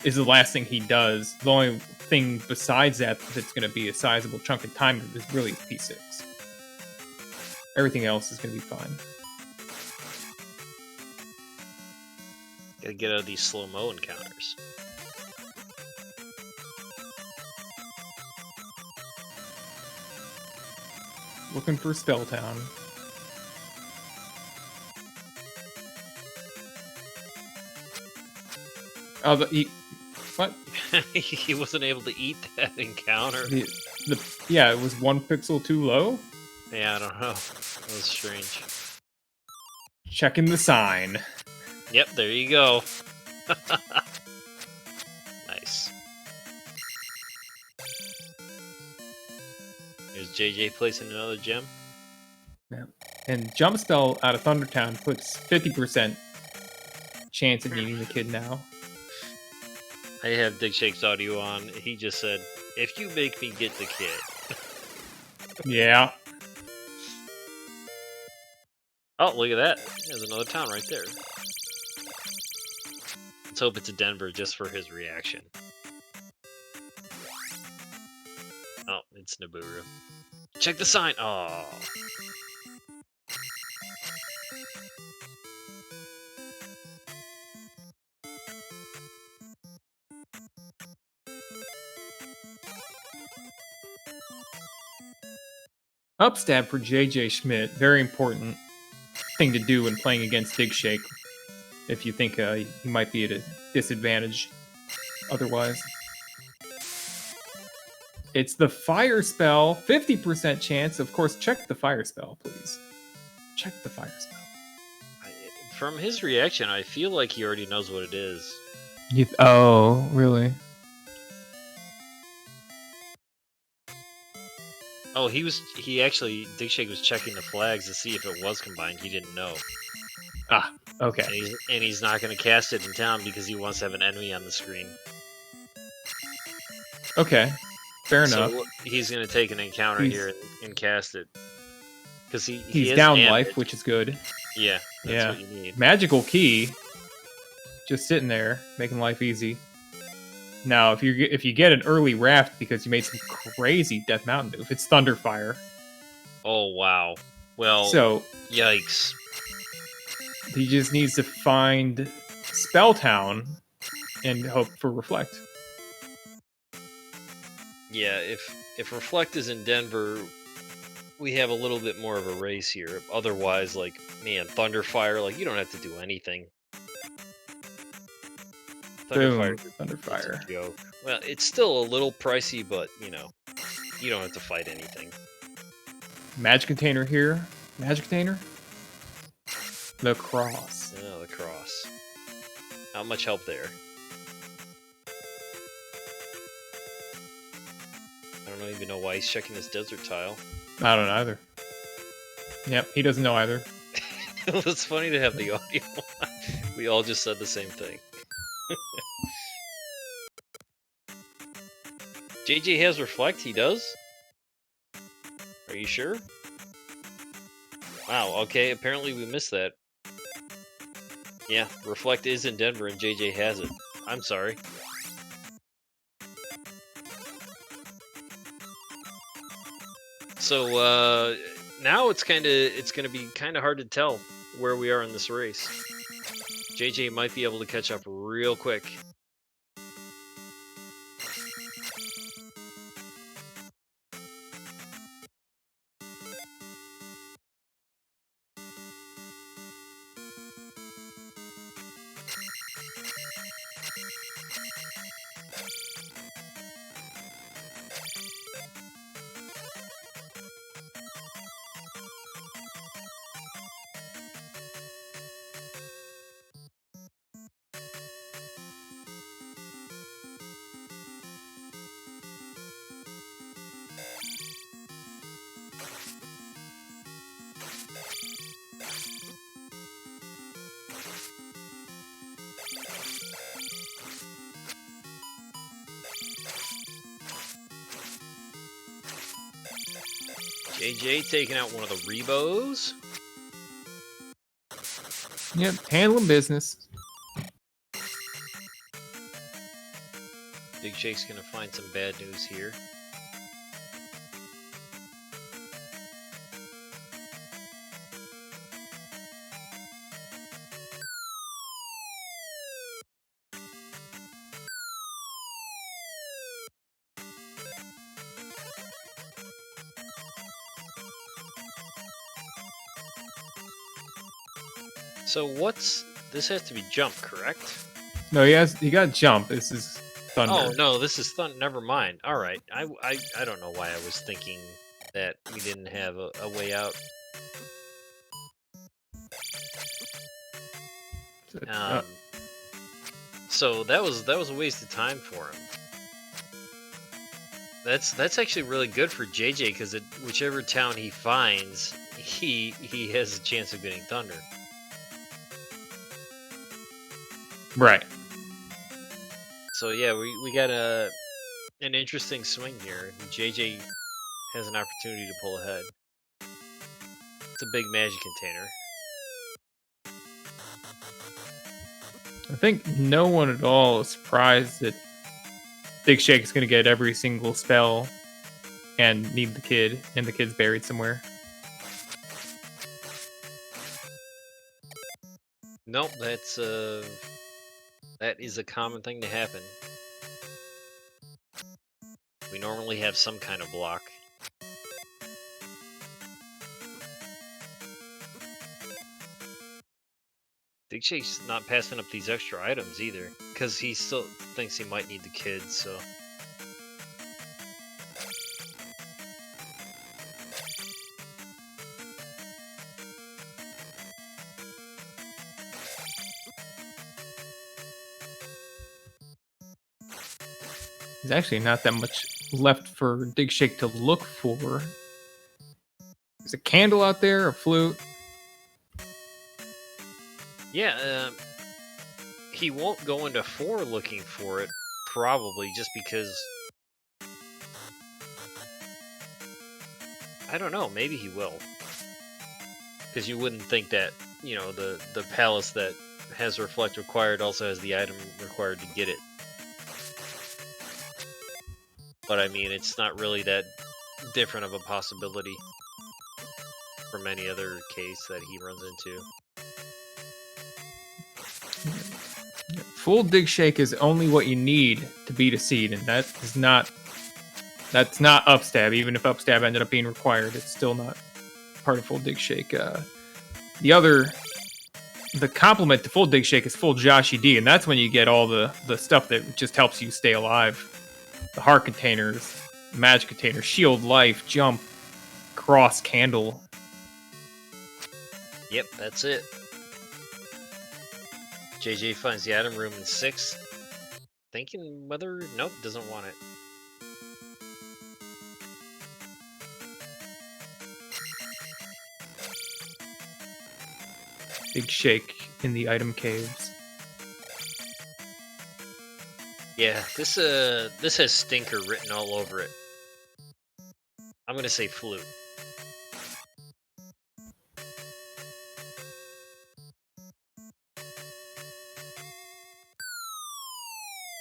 C: is the last thing he does, the only thing besides that's going to be a sizable chunk of time is really P6. Everything else is going to be fine.
B: Gotta get out of these slow-mo encounters.
C: Looking for Spelltown. Oh, what?
B: He wasn't able to eat that encounter.
C: Yeah, it was 1 pixel too low?
B: Yeah, I don't know. That was strange.
C: Checking the sign.
B: Yep, there you go. Nice. Here's JJ placing another gem.
C: Yeah. And Jump Spell out of Thundertown puts 50% chance of eating the kid now.
B: I have Digshake's audio on. He just said, "If you make me get the kid."
C: Yeah.
B: Oh, look at that. There's another town right there. Let's hope it's a Denver just for his reaction. Oh, it's Nibiru. Check the sign! Oh.
C: Upstab for JJ Schmidt. Very important thing to do when playing against Digshake. If you think he might be at a disadvantage otherwise. It's the fire spell. 50% chance. Of course, check the fire spell, please. Check the fire spell.
B: From his reaction, I feel like he already knows what it is.
C: Oh, really?
B: Oh, Digshake was checking the flags to see if it was combined. He didn't know.
C: Ah, okay.
B: And he's not going to cast it in town because he wants to have an enemy on the screen.
C: Okay, fair enough.
B: So he's going to take an encounter here and cast it. Because
C: he's down life, which is good.
B: Yeah, that's what you need.
C: Magical key. Just sitting there, making life easy. Now, if you get an early raft because you made some crazy Death Mountain move, it's Thunderfire.
B: Oh, wow. Well,
C: so
B: yikes.
C: He just needs to find Spelltown and hope for Reflect.
B: Yeah, if Reflect is in Denver, we have a little bit more of a race here. Otherwise, like, man, Thunderfire, like, you don't have to do anything.
C: Thunderfire.
B: Joke. Well, it's still a little pricey, but, you don't have to fight anything.
C: Magic Container here. Magic Container. The Cross.
B: Oh, the Cross. Not much help there. I don't even know why he's checking this desert tile.
C: I don't know either. Yep, he doesn't know either.
B: It's funny to have the audio. We all just said the same thing. JJ has reflect, he does? Are you sure? Wow, okay, apparently we missed that. Yeah, reflect is in Denver and JJ has it. I'm sorry. So now it's gonna be kinda hard to tell where we are in this race. JJ might be able to catch up real quick. JJ taking out one of the Rebos.
C: Yep, handling business.
B: Digshake's gonna find some bad news here. So this has to be jump, correct?
C: No, he got jump. This is thunder.
B: Oh no, this is thunder. Never mind. All right, I don't know why I was thinking that we didn't have a way out. So that was a waste of time for him. That's actually really good for JJ because whichever town he finds, he has a chance of getting thunder.
C: Right.
B: So yeah, we got an interesting swing here. JJ has an opportunity to pull ahead. It's a big magic container.
C: I think no one at all is surprised that Digshake is going to get every single spell and need the kid, and the kid's buried somewhere.
B: Nope, that is a common thing to happen. We normally have some kind of block. Digshake's not passing up these extra items either, because he still thinks he might need the kid, so...
C: There's actually not that much left for Digshake to look for. There's a candle out there, a flute.
B: Yeah, he won't go into 4 looking for it, probably, just because... I don't know, maybe he will. Because you wouldn't think that, you know, the palace that has Reflect required also has the item required to get it. But I mean, it's not really that different of a possibility from any other case that he runs into.
C: Full Digshake is only what you need to beat a seed, and that's not upstab. Even if upstab ended up being required, it's still not part of full Digshake. The complement to full Digshake is full Joshy D, and that's when you get all the stuff that just helps you stay alive. The heart containers, magic container, shield, life, jump, cross, candle.
B: Yep, that's it. JJ finds the item room in 6. Thinking whether... Nope, doesn't want it.
C: Big Shake in the item caves.
B: Yeah, this has stinker written all over it. I'm gonna say flute.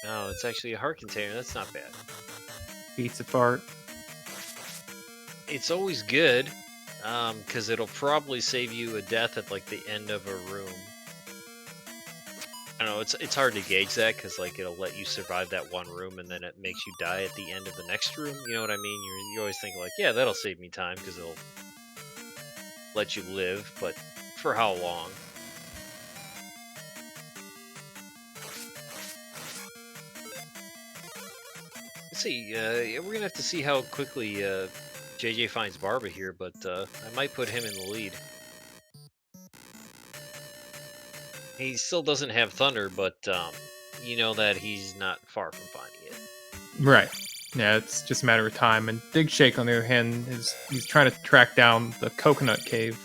B: No, it's actually a heart container. That's not bad.
C: Pizza fart.
B: It's always good, because it'll probably save you a death at like the end of a room. I don't know. It's hard to gauge that because like it'll let you survive that one room and then it makes you die at the end of the next room. You know what I mean? You always think like, yeah, that'll save me time because it'll let you live, but for how long? Let's see. Yeah, we're gonna have to see how quickly JJ finds Barba here, but I might put him in the lead. He still doesn't have Thunder, but you know that he's not far from finding it.
C: Right. Yeah, it's just a matter of time. And Big Shake, on the other hand, he's trying to track down the Coconut Cave.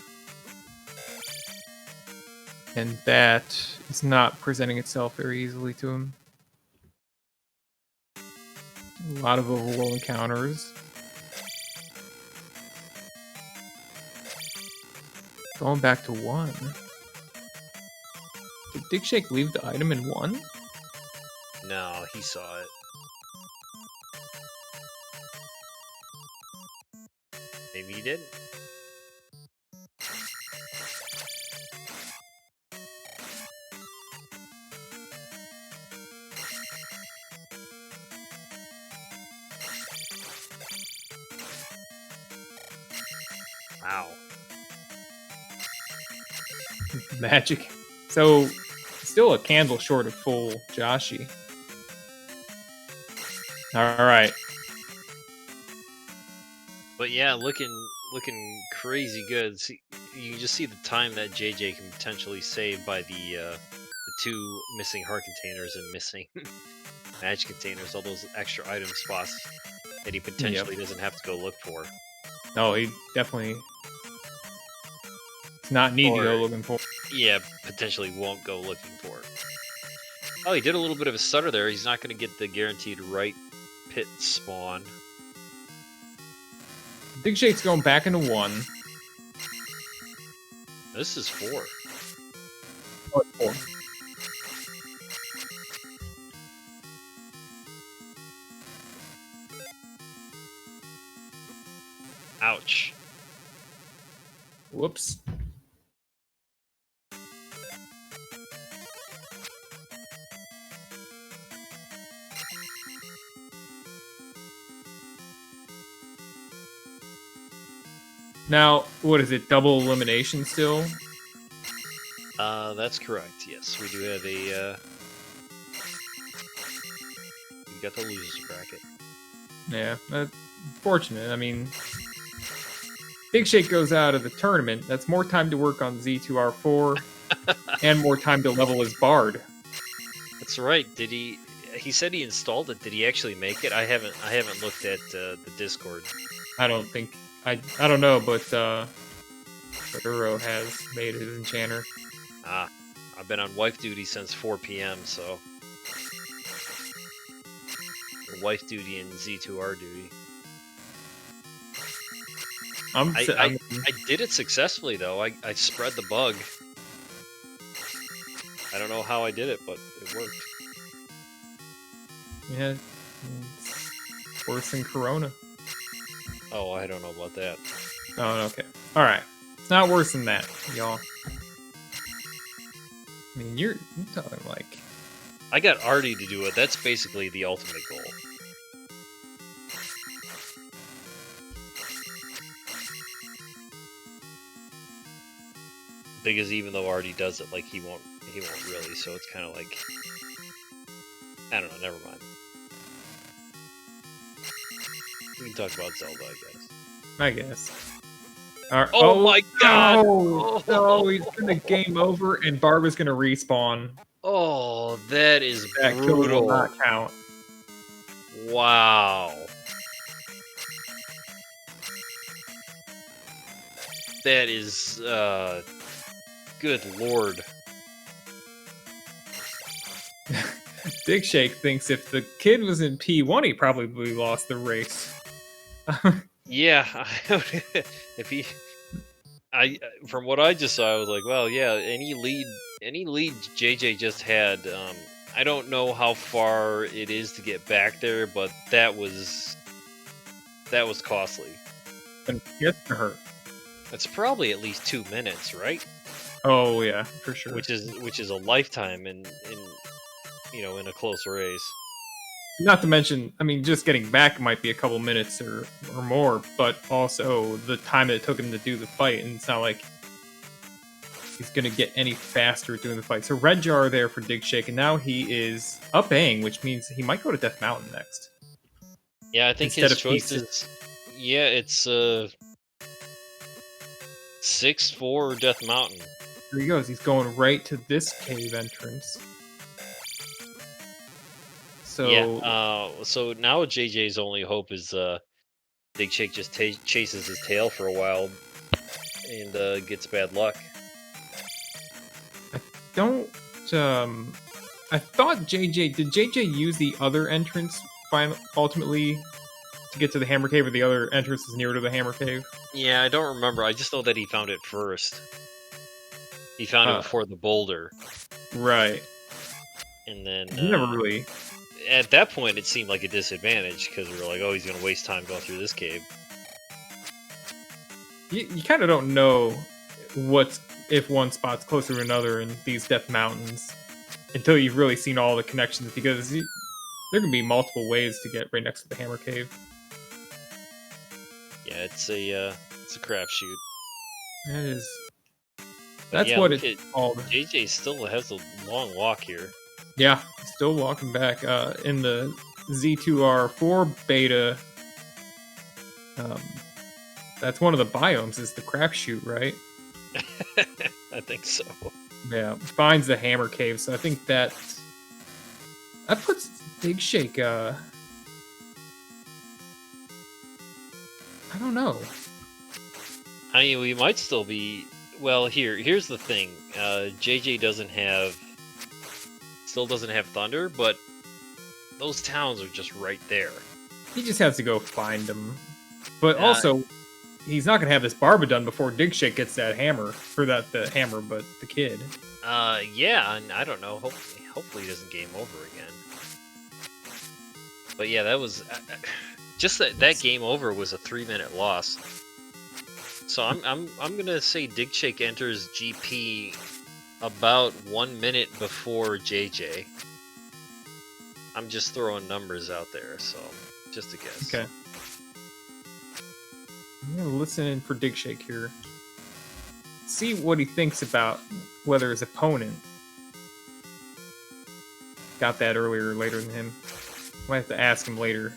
C: And that is not presenting itself very easily to him. A lot of overworld encounters. Going back to 1. Did Big Shake leave the item in 1?
B: No, he saw it. Maybe he didn't. Wow.
C: Magic. So, still a candle short of full Joshi. Alright.
B: But yeah, looking crazy good. See, you can just see the time that JJ can potentially save by the 2 missing heart containers and missing match containers, all those extra item spots that he potentially doesn't have to go look for.
C: No, he definitely does not need to go looking for.
B: Yeah, potentially won't go looking for. Oh, he did a little bit of a stutter there. He's not going to get the guaranteed right pit spawn.
C: Big Shake's going back into 1.
B: This is 4.
C: Oh, it's 4.
B: Ouch.
C: Whoops. Now, what is it? Double elimination still?
B: That's correct. Yes, we do have a. You got the losers bracket.
C: Yeah, that's fortunate. I mean, Big Shake goes out of the tournament. That's more time to work on Z2R4 and more time to level his Bard.
B: That's right. Did he? He said he installed it. Did he actually make it? I haven't looked at the Discord.
C: I don't think I don't know, but Uro has made his enchanter.
B: Ah, I've been on wife duty since 4 p.m. So wife duty and Z2R duty. I did it successfully though. I spread the bug. I don't know how I did it, but it worked.
C: Yeah, it's worse than Corona.
B: Oh, I don't know about that.
C: Oh, okay. All right, it's not worse than that, y'all. I mean, you're talking like
B: I got Artie to do it. That's basically the ultimate goal. Because even though Artie does it, like he won't really. So it's kind of like I don't know. Never mind. We can talk about Zelda,
C: I guess. All right.
B: Oh my god!
C: No, no, he's gonna game over, and Barba's gonna respawn.
B: Oh, that is
C: That kill will
B: brutal.
C: not count.
B: Wow. That is Good lord.
C: Digshake thinks if the kid was in P1, he probably lost the race.
B: Yeah, if he, from what I just saw, I was like, well, yeah, any lead JJ just had, I don't know how far it is to get back there, but that was costly.
C: And gets to hurt.
B: It's probably at least 2 minutes, right?
C: Oh yeah, for sure.
B: Which is a lifetime in in a close race.
C: Not to mention, I mean, just getting back might be a couple minutes or more, but also the time that it took him to do the fight, and it's not like he's going to get any faster doing the fight. So red jar there for Digshake, and now he is up Aang, which means he might go to Death Mountain next.
B: Yeah, I think
C: Instead
B: his
C: of
B: choice is... Yeah, it's 6-4 Death Mountain.
C: Here he goes. He's going right to this cave entrance. So
B: yeah, so now JJ's only hope is Digshake just chases his tail for a while and gets bad luck.
C: I thought did JJ use the other entrance ultimately to get to the Hammer Cave, or the other entrance is nearer to the Hammer Cave?
B: Yeah, I don't remember. I just know that he found it first. He found it before the boulder.
C: Right.
B: And then...
C: never really...
B: At that point, it seemed like a disadvantage, because we were like, oh, he's going to waste time going through this cave.
C: You kind of don't know if one spot's closer to another in these Death Mountains until you've really seen all the connections, because there can be multiple ways to get right next to the Hammer Cave.
B: Yeah, it's a crapshoot.
C: It is. That's what it's called.
B: JJ still has a long walk here.
C: Yeah, still walking back. In the Z2R 4 beta, that's one of the biomes, is the crapshoot, right?
B: I think so.
C: Yeah, finds the Hammer Cave, so I think that puts Digshake, I don't know.
B: I mean, we might still be... Well, here's the thing. JJ still doesn't have thunder, but those towns are just right there.
C: He just has to go find them. But also, he's not going to have this Barba done before Digshake gets that hammer. For the hammer, but the kid.
B: Yeah, and I don't know. Hopefully he doesn't game over again. But yeah, that was... just that game over was a 3-minute loss. So I'm gonna say Digshake enters GP about 1 minute before JJ. I'm just throwing numbers out there, so just a guess.
C: Okay. I'm gonna listen in for Digshake here. See what he thinks about whether his opponent got that earlier or later than him. Might have to ask him later.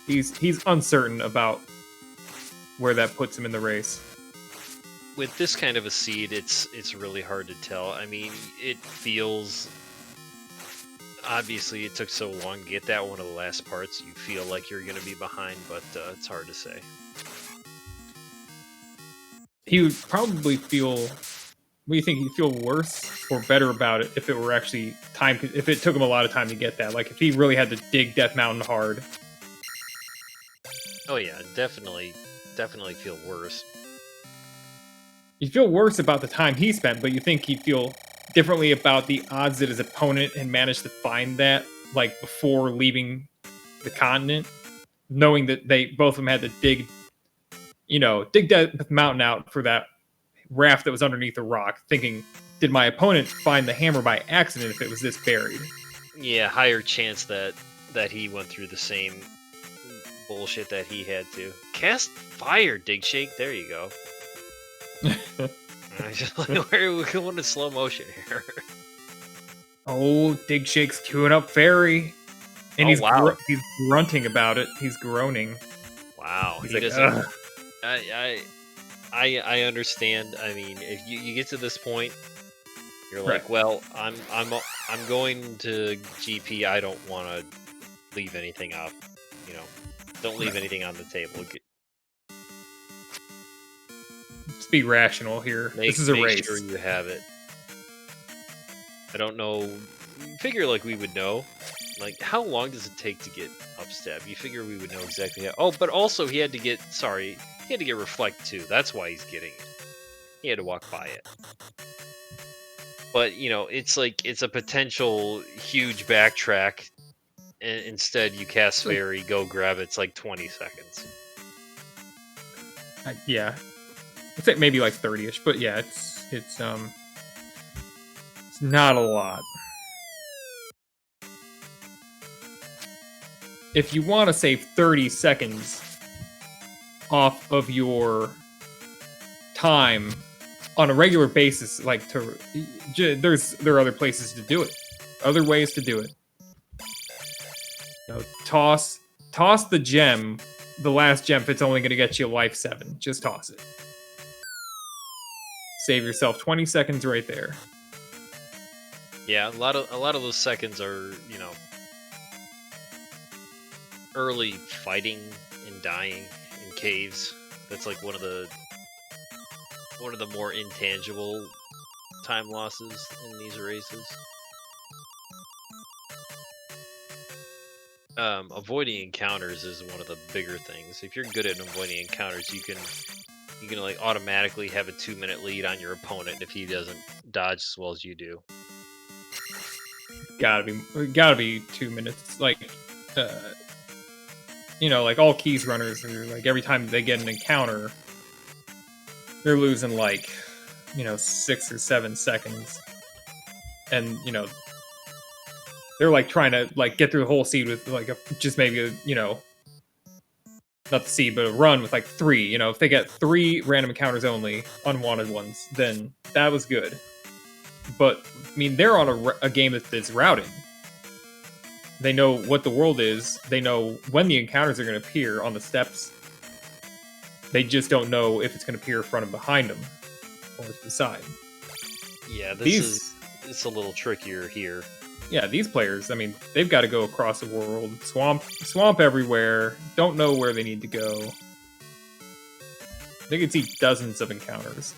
C: He's uncertain about where that puts him in the race.
B: With this kind of a seed, it's really hard to tell. I mean, it feels... Obviously, it took so long to get that one of the last parts. You feel like you're going to be behind, but it's hard to say.
C: He would probably feel... What do you think? He'd feel worse or better about it if it were actually time... If it took him a lot of time to get that. Like, if he really had to dig Death Mountain hard.
B: Oh yeah, definitely feel worse.
C: You feel worse about the time he spent, but you think he'd feel differently about the odds that his opponent had managed to find that, like, before leaving the continent, knowing that they both of them had to dig that mountain out for that raft that was underneath the rock, thinking, did my opponent find the hammer by accident if it was this buried?
B: Yeah, higher chance that he went through the same bullshit that he had to. Cast fire, Digshake. There you go. I just like where we're going in slow motion here.
C: Oh, Digshake's queuing up fairy, and he's grunting about it. He's groaning.
B: Wow,
C: he's
B: he
C: like,
B: doesn't. I understand. I mean, if you get to this point, you're like,
C: right.
B: Well, I'm going to GP. I don't want to leave anything up. Don't leave anything on the table.
C: be rational here. This is a race.
B: Make sure you have it. I don't know. Figure like we would know. Like, how long does it take to get upstep? You figure we would know exactly how. Oh, but also he had to get. Sorry, he had to get reflect too. That's why he's getting it. He had to walk by it. But you know, it's like it's a potential huge backtrack. And instead, you cast fairy, go grab it. It's like 20 seconds.
C: Yeah, I'd say maybe like 30ish, but yeah, it's not a lot. If you want to save 30 seconds off of your time on a regular basis, like there are other places to do it, other ways to do it. You know, toss the gem, the last gem. If it's only going to get you life 7, just toss it. Save yourself 20 seconds right there.
B: Yeah, a lot of those seconds are, you know, early fighting and dying in caves. That's like one of the more intangible time losses in these races. Avoiding encounters is one of the bigger things. If you're good at avoiding encounters, you can like automatically have a 2-minute lead on your opponent if he doesn't dodge as well as you do.
C: Gotta be 2 minutes. Like, you know, like all keys runners are like every time they get an encounter, they're losing like, you know, 6 or 7 seconds, and you know, they're like trying to like get through the whole seed with like just maybe a, you know, not the seed but a run with like 3. You know, if they get 3 random encounters only, unwanted ones, then that was good. But I mean, they're on a game that's routing. They know what the world is. They know when the encounters are going to appear on the steps. They just don't know if it's going to appear in front and behind them or to the side.
B: Yeah, it's a little trickier here.
C: Yeah, these players, I mean, they've got to go across the world, swamp everywhere, don't know where they need to go. They could see dozens of encounters.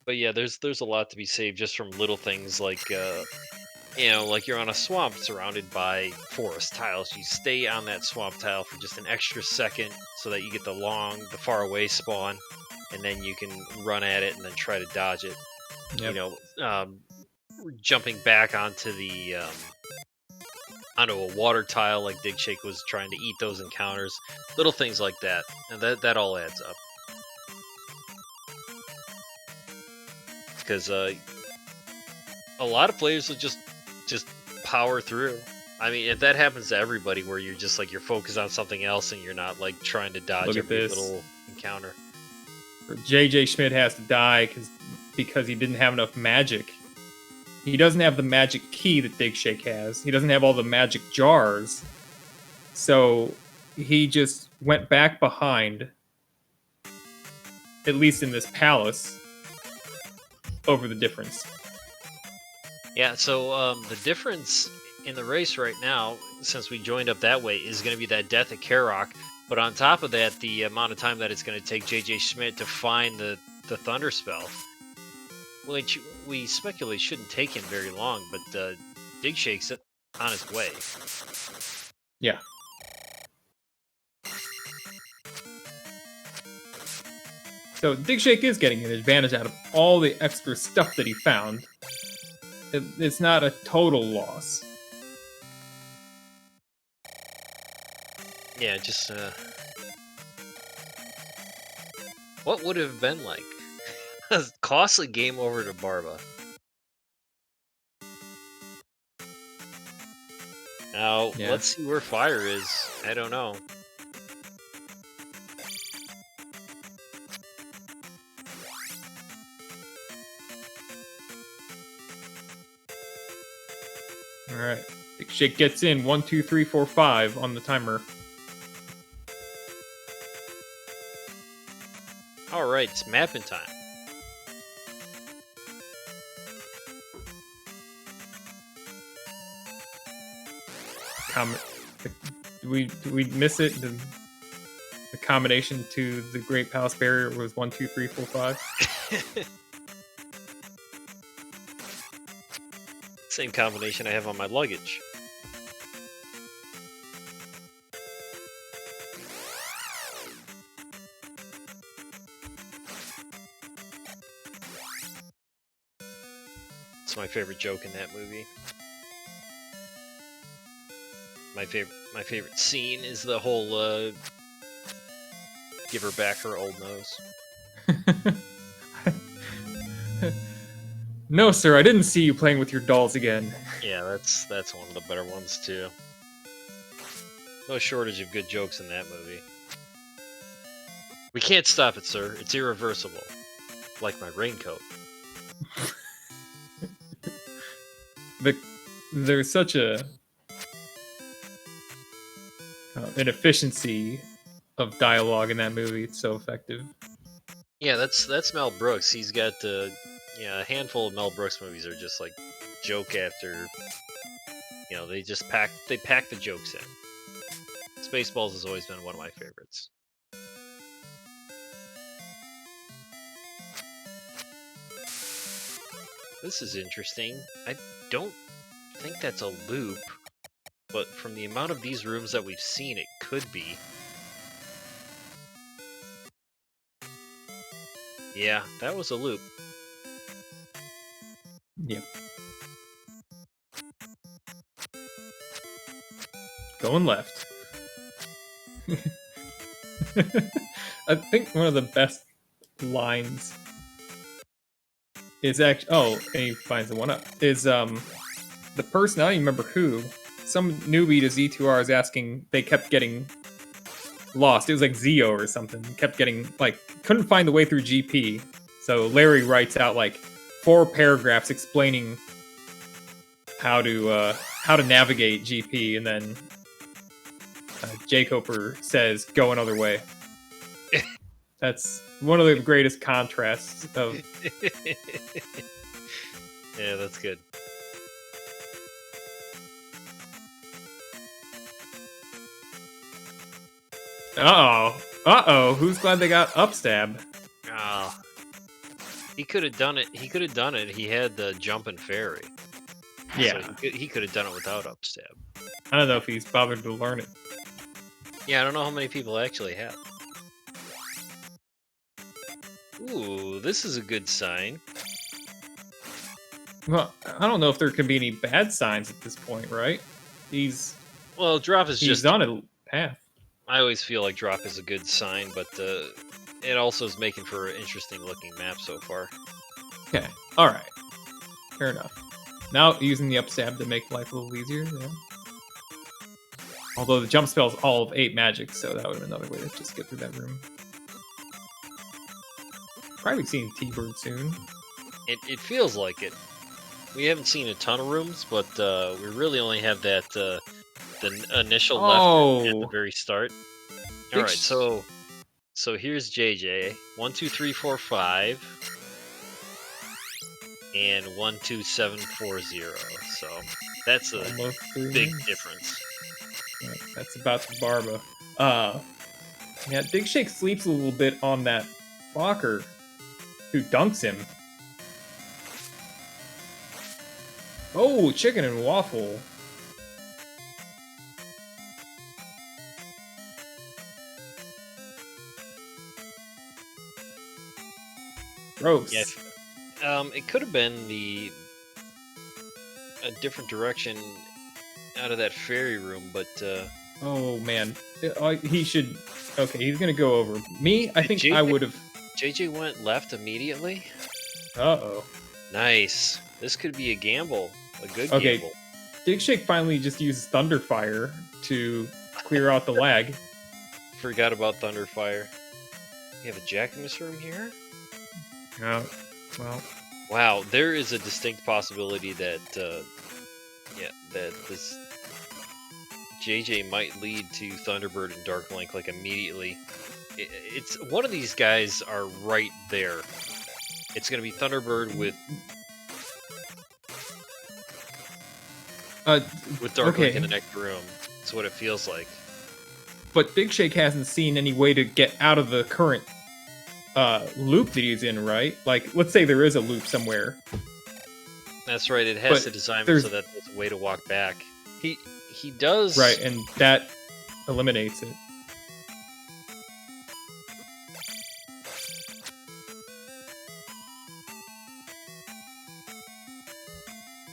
B: But yeah, there's a lot to be saved just from little things like, you know, like you're on a swamp surrounded by forest tiles. You stay on that swamp tile for just an extra second so that you get the far away spawn, and then you can run at it and then try to dodge it. Yep. You know, jumping back onto onto a water tile like Digshake was trying to eat those encounters. Little things like that, and that all adds up. Because a lot of players will just power through. I mean, if that happens to everybody, where you're just like you're focused on something else and you're not like trying to dodge every little encounter.
C: jjschmidt has to die because he didn't have enough magic. He doesn't have the magic key that digshake has. He doesn't have all the magic jars. So he just went back behind, at least in this palace, over the difference.
B: Yeah, so the difference in the race right now, since we joined up that way, is going to be that death at Karok. But on top of that, the amount of time that it's going to take jjschmidt to find the Thunder Spell, which we speculate shouldn't take him very long, but Digshake's on his way.
C: Yeah. So Digshake is getting an advantage out of all the extra stuff that he found. It's not a total loss.
B: Yeah, just what would it have been like? A costly game over to Barba. Now, let's see where fire is. I don't know.
C: Alright. Digshake gets in 1, 2, 3, 4, 5 on the timer.
B: Alright, it's mapping time.
C: Do we miss it? The combination to the Great Palace Barrier was 1, 2, 3, 4, 5.
B: Same combination I have on my luggage. It's my favorite joke in that movie. My favorite scene is the whole give her back her old nose.
C: No, sir, I didn't see you playing with your dolls again.
B: Yeah, that's one of the better ones too. No shortage of good jokes in that movie. We can't stop it, sir. It's irreversible. Like my raincoat.
C: There's such an efficiency of dialogue in that movie. It's so effective.
B: Yeah, that's Mel Brooks. He's got a handful of Mel Brooks movies are just like joke after. You know, they pack the jokes in. Spaceballs has always been one of my favorites. This is interesting. I don't think that's a loop, but from the amount of these rooms that we've seen, it could be. Yeah, that was a loop.
C: Yep. Going left. I think one of the best lines is actually... Oh, and he finds the one up. Is, the person, I don't even remember who, some newbie to Z2R is asking, they kept getting lost. It was like Zio or something. Kept getting, like, couldn't find the way through GP. So Larry writes out, like, 4 paragraphs explaining how to navigate GP, and then Jake Hoper says, go another way. That's one of the greatest contrasts of...
B: Yeah, that's good.
C: Uh-oh. Who's glad they got upstab?
B: Oh. He could have done it. He had the jumping fairy.
C: Yeah.
B: So he could have done it without upstab.
C: I don't know if he's bothered to learn it.
B: Yeah, I don't know how many people actually have. Ooh, this is a good sign.
C: Well, I don't know if there could be any bad signs at this point, right?
B: Well, drop is
C: he's
B: just
C: on a path.
B: I always feel like drop is a good sign, but it also is making for an interesting looking map so far.
C: Okay, alright. Fair enough. Now using the upstab to make life a little easier, yeah. Although the jump spell is all of 8 magic, so that would have been another way to just get through that room. Probably seeing T-Bird soon.
B: It feels like it. We haven't seen a ton of rooms, but we really only have that the initial left at the very start. All right, so here's JJ. 1, 2, 3, 4, 5, and 1, 2, 7, 4, 0. So that's a big difference.
C: Yeah, that's about the Barba. Yeah, Digshake sleeps a little bit on that Fokker who dunks him. Oh, chicken and waffle. Gross.
B: Yeah. It could have been a different direction out of that fairy room, but
C: oh man, he should. Okay, he's gonna go over. Me, I think I would have.
B: JJ went left immediately.
C: Uh-oh.
B: Nice. This could be a gamble, a good gamble.
C: Digshake finally just uses Thunderfire to clear out the lag.
B: Forgot about Thunderfire. You have a Jackamus room here?
C: Oh, well.
B: Wow, there is a distinct possibility that that this JJ might lead to Thunderbird and Dark Link like immediately. It's one of these guys are right there. It's going to be Thunderbird with Dark Link in the next room. That's what it feels like.
C: but digshake hasn't seen any way to get out of the current loop that he's in, right? Like, let's say there is a loop somewhere.
B: That's right. It has
C: But
B: to design it
C: there's-
B: so that there's a way to walk back. He does.
C: Right, and that eliminates it.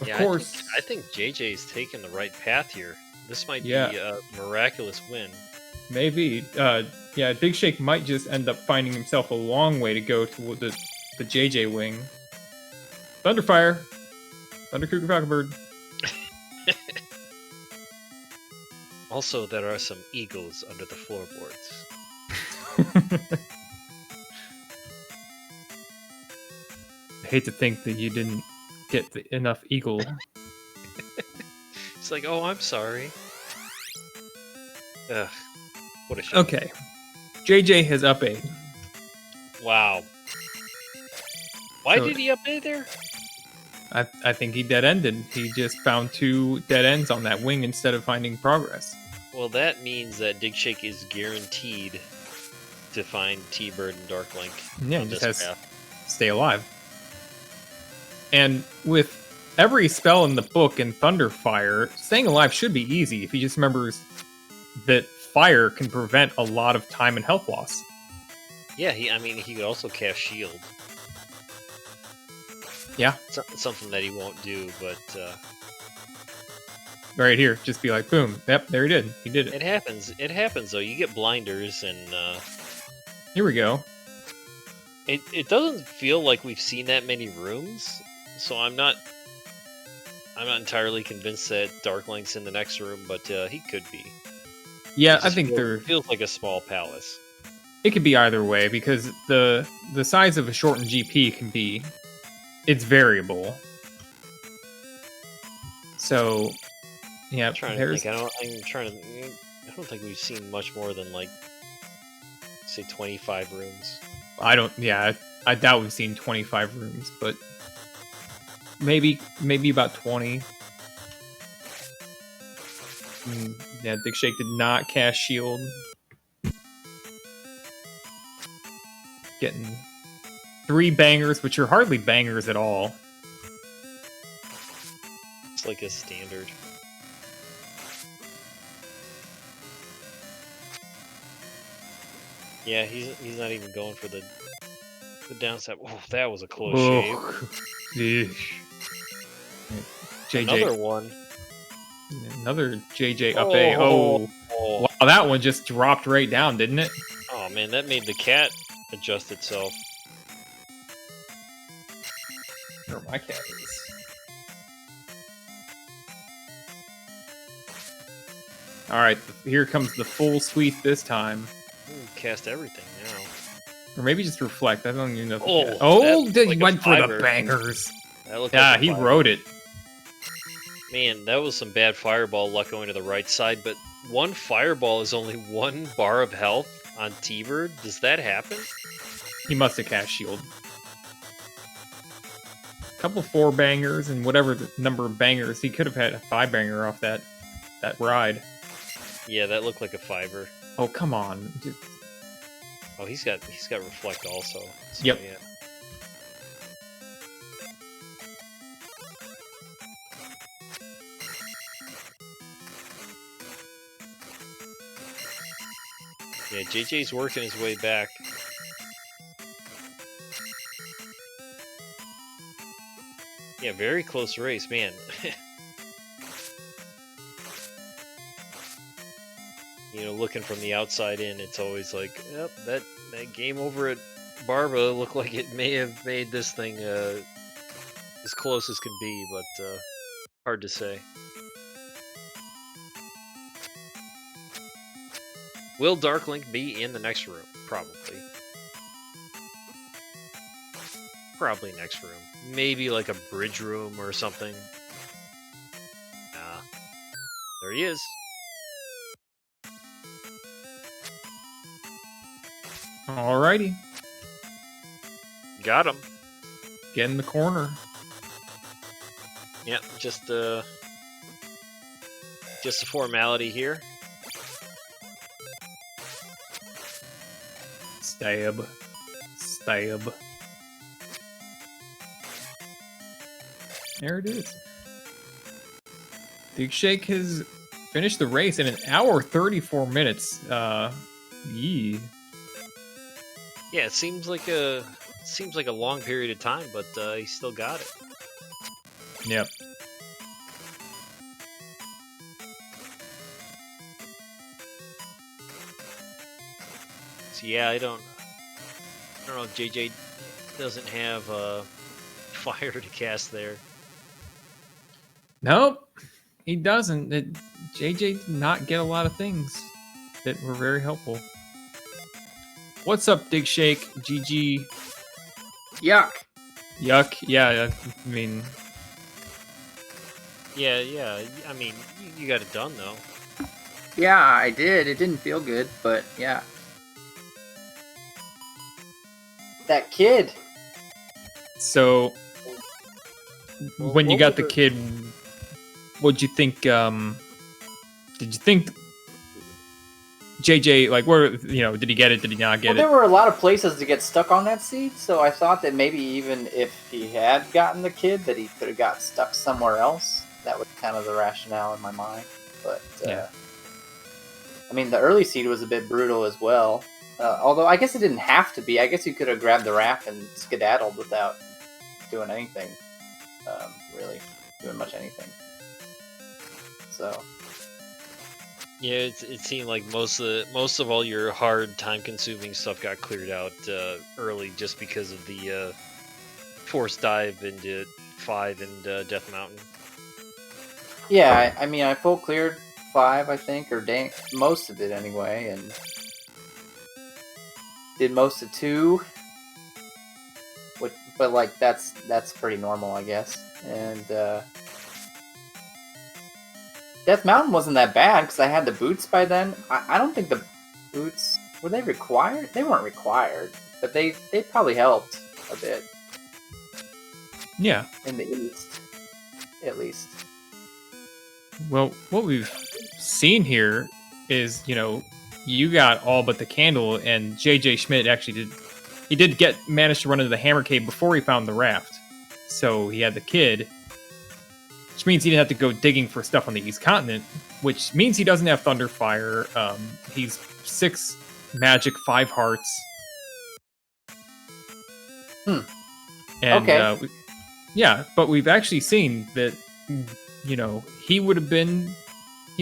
C: Of course.
B: I think JJ's taking the right path here. This might
C: Yeah.
B: be a miraculous win.
C: Maybe. Yeah, digshake might just end up finding himself a long way to go to the JJ wing. Thunderfire! Thunder Cougar Falconbird.
B: Also, there are some eagles under the floorboards.
C: I hate to think that you didn't get enough eagle.
B: It's like, oh, I'm sorry. Ugh, what a shame.
C: Okay. JJ has up 8.
B: Wow. Why
C: So-
B: did he up A there?
C: I think he dead-ended. He just found 2 dead ends on that wing instead of finding progress.
B: Well, that means that Digshake is guaranteed to find T-Bird and Darklink
C: Yeah,
B: on
C: he just
B: this
C: has
B: path.
C: stay alive. And with every spell in the book in Thunderfire, staying alive should be easy if he just remembers that fire can prevent a lot of time and health loss.
B: Yeah, he could also cast Shield.
C: Yeah.
B: Something that he won't do, but
C: Right here, just be like, boom, yep, there he did. He did it.
B: it happens. It happens, though. You get blinders, and
C: Here we go.
B: it doesn't feel like we've seen that many rooms, so I'm not entirely convinced that Darklink's in the next room, but he could be.
C: Yeah,
B: It
C: I
B: just
C: think
B: feels like a small palace.
C: it could be either way because the size of a shortened GP can be, it's variable. So, yeah,
B: I'm trying to
C: there's
B: think. I don't think we've seen much more than like, say, 25 rooms.
C: I doubt we've seen 25 rooms, but maybe about 20. Yeah, digshake did not cast shield. Getting 3 bangers, which are hardly bangers at all.
B: It's like a standard. Yeah, he's not even going for the downside. Oh, that was a close shave.
C: Yeesh. JJ,
B: Another one.
C: another JJ up A.
B: Oh.
C: Wow, that one just dropped right down, didn't it?
B: Oh man, that made the cat adjust itself.
C: Where my cat is. All right, here comes the full sweep this time,
B: Cast everything now.
C: or maybe just reflect. I don't even know. If
B: Oh,
C: he
B: that
C: oh,
B: looked
C: he
B: like a
C: went for the
B: fiber.
C: bangers.
B: That looked
C: Yeah,
B: like a
C: he
B: fire.
C: wrote it.
B: Man, that was some bad fireball luck going to the right side, but one fireball is only 1 bar of health on T-Bird. Does that happen?
C: He must have cast shield. Couple 4 bangers and whatever the number of bangers he could have had a 5 banger off that ride.
B: Yeah, that looked like a fiber.
C: Oh come on! Just-
B: Oh, he's got reflect also. So,
C: Yep.
B: Yeah. Yeah, JJ's working his way back. Yeah, very close race, man. You know, looking from the outside in, it's always like, yep, that game over at Barba looked like it may have made this thing as close as can be, but hard to say. Will Darklink be in the next room? Probably. Probably next room. Maybe like a bridge room or something. Nah. There he is.
C: Alrighty,
B: Got him.
C: get in the corner.
B: Yeah, just a formality here.
C: Stab. Stab. There it is. Digshake has finished the race in 1 hour 34 minutes. Yee.
B: Yeah, it seems like a long period of time, but he still got it.
C: Yep.
B: So yeah, I don't know if JJ doesn't have fire to cast there.
C: Nope, he doesn't. JJ did not get a lot of things that were very helpful. What's up, Digshake? GG.
D: Yuck.
C: Yuck. Yeah, I mean...
B: Yeah. I mean, you got it done, though.
D: Yeah, I did. It didn't feel good, but yeah. That kid.
C: So,
B: Well,
C: when you
B: what
C: got the
B: were the-
C: kid, what'd you think? Did you think JJ, like, where, did he get it? Did he not get
D: Well,
C: it?
D: there were a lot of places to get stuck on that seed, so I thought that maybe even if he had gotten the kid, that he could have got stuck somewhere else. That was kind of the rationale in my mind. But,
C: Yeah.
D: I mean, the early seed was a bit brutal as well. Although I guess it didn't have to be. I guess you could have grabbed the raft and skedaddled without doing anything. Really doing much anything. So...
B: Yeah, it seemed like most of all your hard, time-consuming stuff got cleared out early, just because of the forced dive into 5 and Death Mountain.
D: Yeah, I mean, I full cleared 5, I think, or most of it anyway, and did most of 2. But like that's pretty normal, I guess. And Death Mountain wasn't that bad because I had the boots by then. I don't think the boots were they required. They weren't required, but they probably helped a bit
C: Yeah.
D: in the East, at least.
C: Well, what we've seen here is, you got all but the candle, and JJ Schmidt actually manage to run into the Hammer Cave before he found the raft. So he had the kid, which means he didn't have to go digging for stuff on the East Continent, which means he doesn't have Thunderfire. He's 6 magic, 5 hearts. And,
D: Okay.
C: But we've actually seen that, he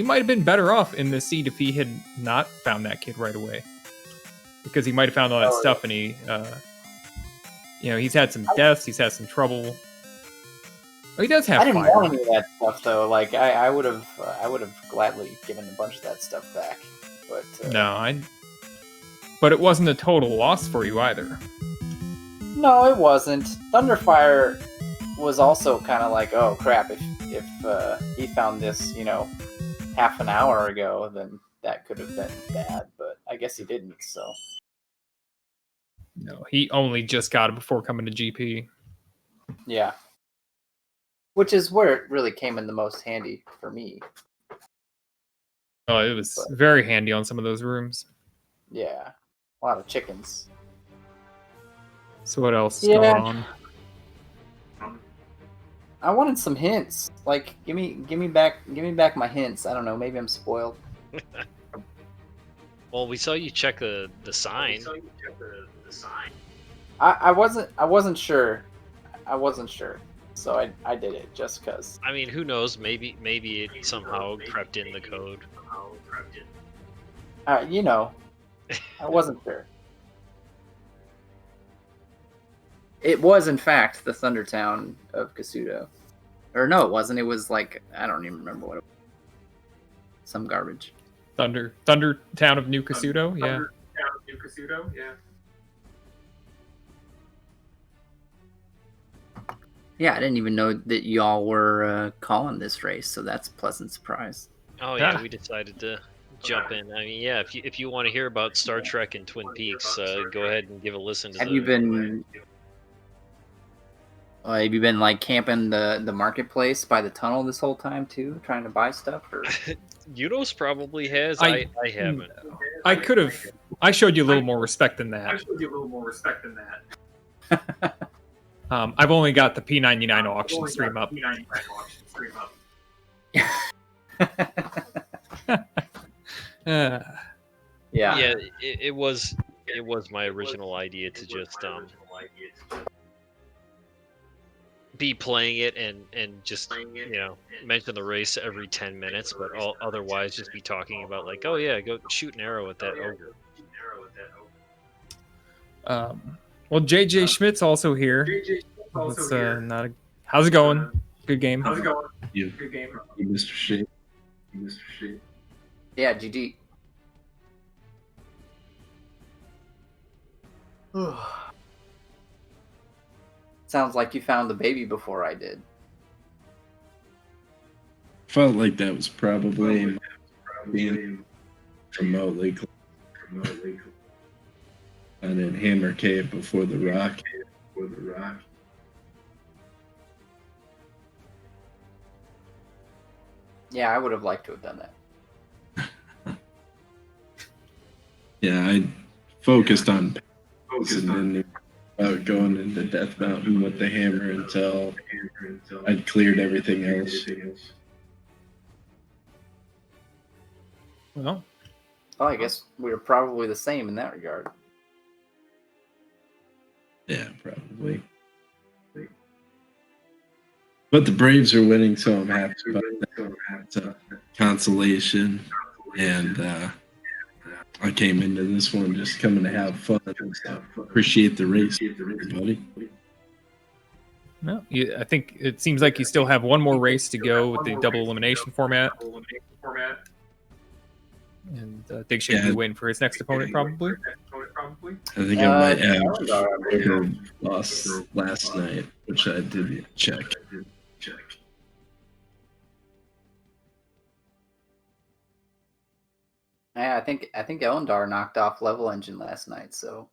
C: might have been better off in the seed if he had not found that kid right away. Because he might have found all that stuff, and he's had some deaths, he's had some trouble. Oh, he does have
D: I didn't
C: fire.
D: want any of that stuff though. Like I would have gladly given a bunch of that stuff back. But
C: But it wasn't a total loss for you either.
D: no, it wasn't. Thunderfire was also kind of like, oh crap! If he found this, half an hour ago, then that could have been bad. But I guess he didn't. So
C: No, he only just got it before coming to GP.
D: yeah, which is where it really came in the most handy for me.
C: Oh, it was very handy on some of those rooms.
D: Yeah, a lot of chickens.
C: So what else is
D: Yeah.
C: going on?
D: I wanted some hints. Like, give me back my hints. I don't know. Maybe I'm spoiled.
B: Well, we saw you check the sign.
D: I wasn't sure. So I did it just cause.
B: I mean, who knows? Maybe it somehow crept in the code.
D: I wasn't sure. It was, in fact, the Thundertown of Kasuto. Or no, it wasn't. It was like, I don't even remember what it was. Some garbage.
C: Thunder Town of New Kasuto? Yeah.
D: Yeah, I didn't even know that y'all were calling this race, so that's a pleasant surprise.
B: Oh yeah, we decided to jump in. I mean, yeah, if you want to hear about Star Trek and Twin Peaks, go ahead and give a listen to.
D: Have you been like camping the marketplace by the tunnel this whole time too, trying to buy stuff? Or
B: Unos probably has. I haven't.
C: I could have. I showed you a little more respect than that. I've only got the P99 auction stream up.
B: Yeah, it was my original idea to just be playing it and just mention the race every 10 minutes, but otherwise just be talking about like, oh yeah, go shoot an arrow at that ogre.
C: Well, JJ Schmidt's also here. How's it going? Good game. How's it going?
E: Good game. Mr. Shea.
D: Yeah, GG. Sounds like you found the baby before I did.
E: Felt like that was probably being remotely and then Hammer Cave before the rock.
D: Yeah, I would have liked to have done that.
E: Yeah, I focused on and then going into Death Mountain with the hammer until I'd cleared everything else.
C: Well,
D: I guess we were probably the same in that regard.
E: Yeah, probably. But the Braves are winning, so I'm happy about that. Consolation. And I came into this one just coming to have fun. So appreciate the race, everybody.
C: No, I think it seems like you still have one more race to go with the double elimination format. And digshake will win for his next opponent, probably.
E: I think I might have lost last night, which I didn't check.
D: Yeah, I think Elendar knocked off Level Engine last night, so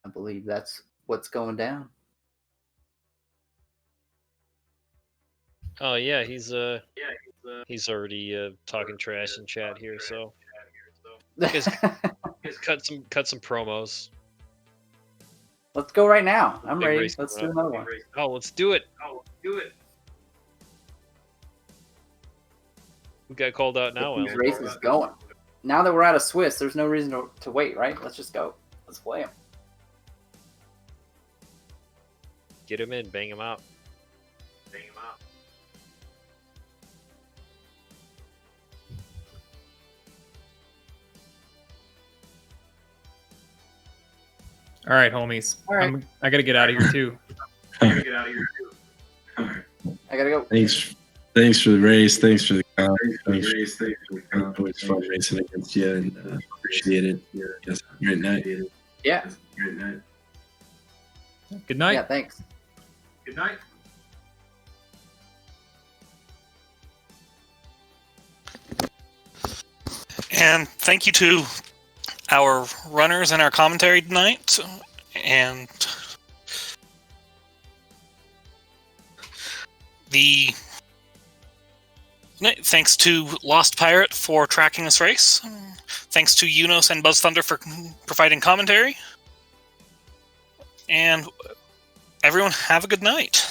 D: I believe that's what's going down.
B: Oh yeah, he's already talking trash in chat here, so he's cut some promos.
D: Let's go right now. I'm
B: Big
D: ready.
B: race
D: Let's do
B: coming up.
D: another one.
B: Oh, let's do it. We got called out now.
D: Get these
B: Alan.
D: races going. Now that we're out of Swiss, there's no reason to wait, right? Let's just go. Let's play them.
B: Get him in, bang him out.
C: All right, homies.
D: All right.
C: I gotta get out of here too.
D: I gotta go.
E: Thanks for the race. Thanks for the Thanks for the Always fun racing against you, and appreciate it. Yes, great night.
D: Yeah.
E: Great night.
C: Good night.
D: Yeah, thanks.
A: Good night. And thank you to our runners and our commentary tonight. And thanks to Lost Pirate for tracking this race. Thanks to Unos and Buzz Thunder for providing commentary. And everyone have a good night.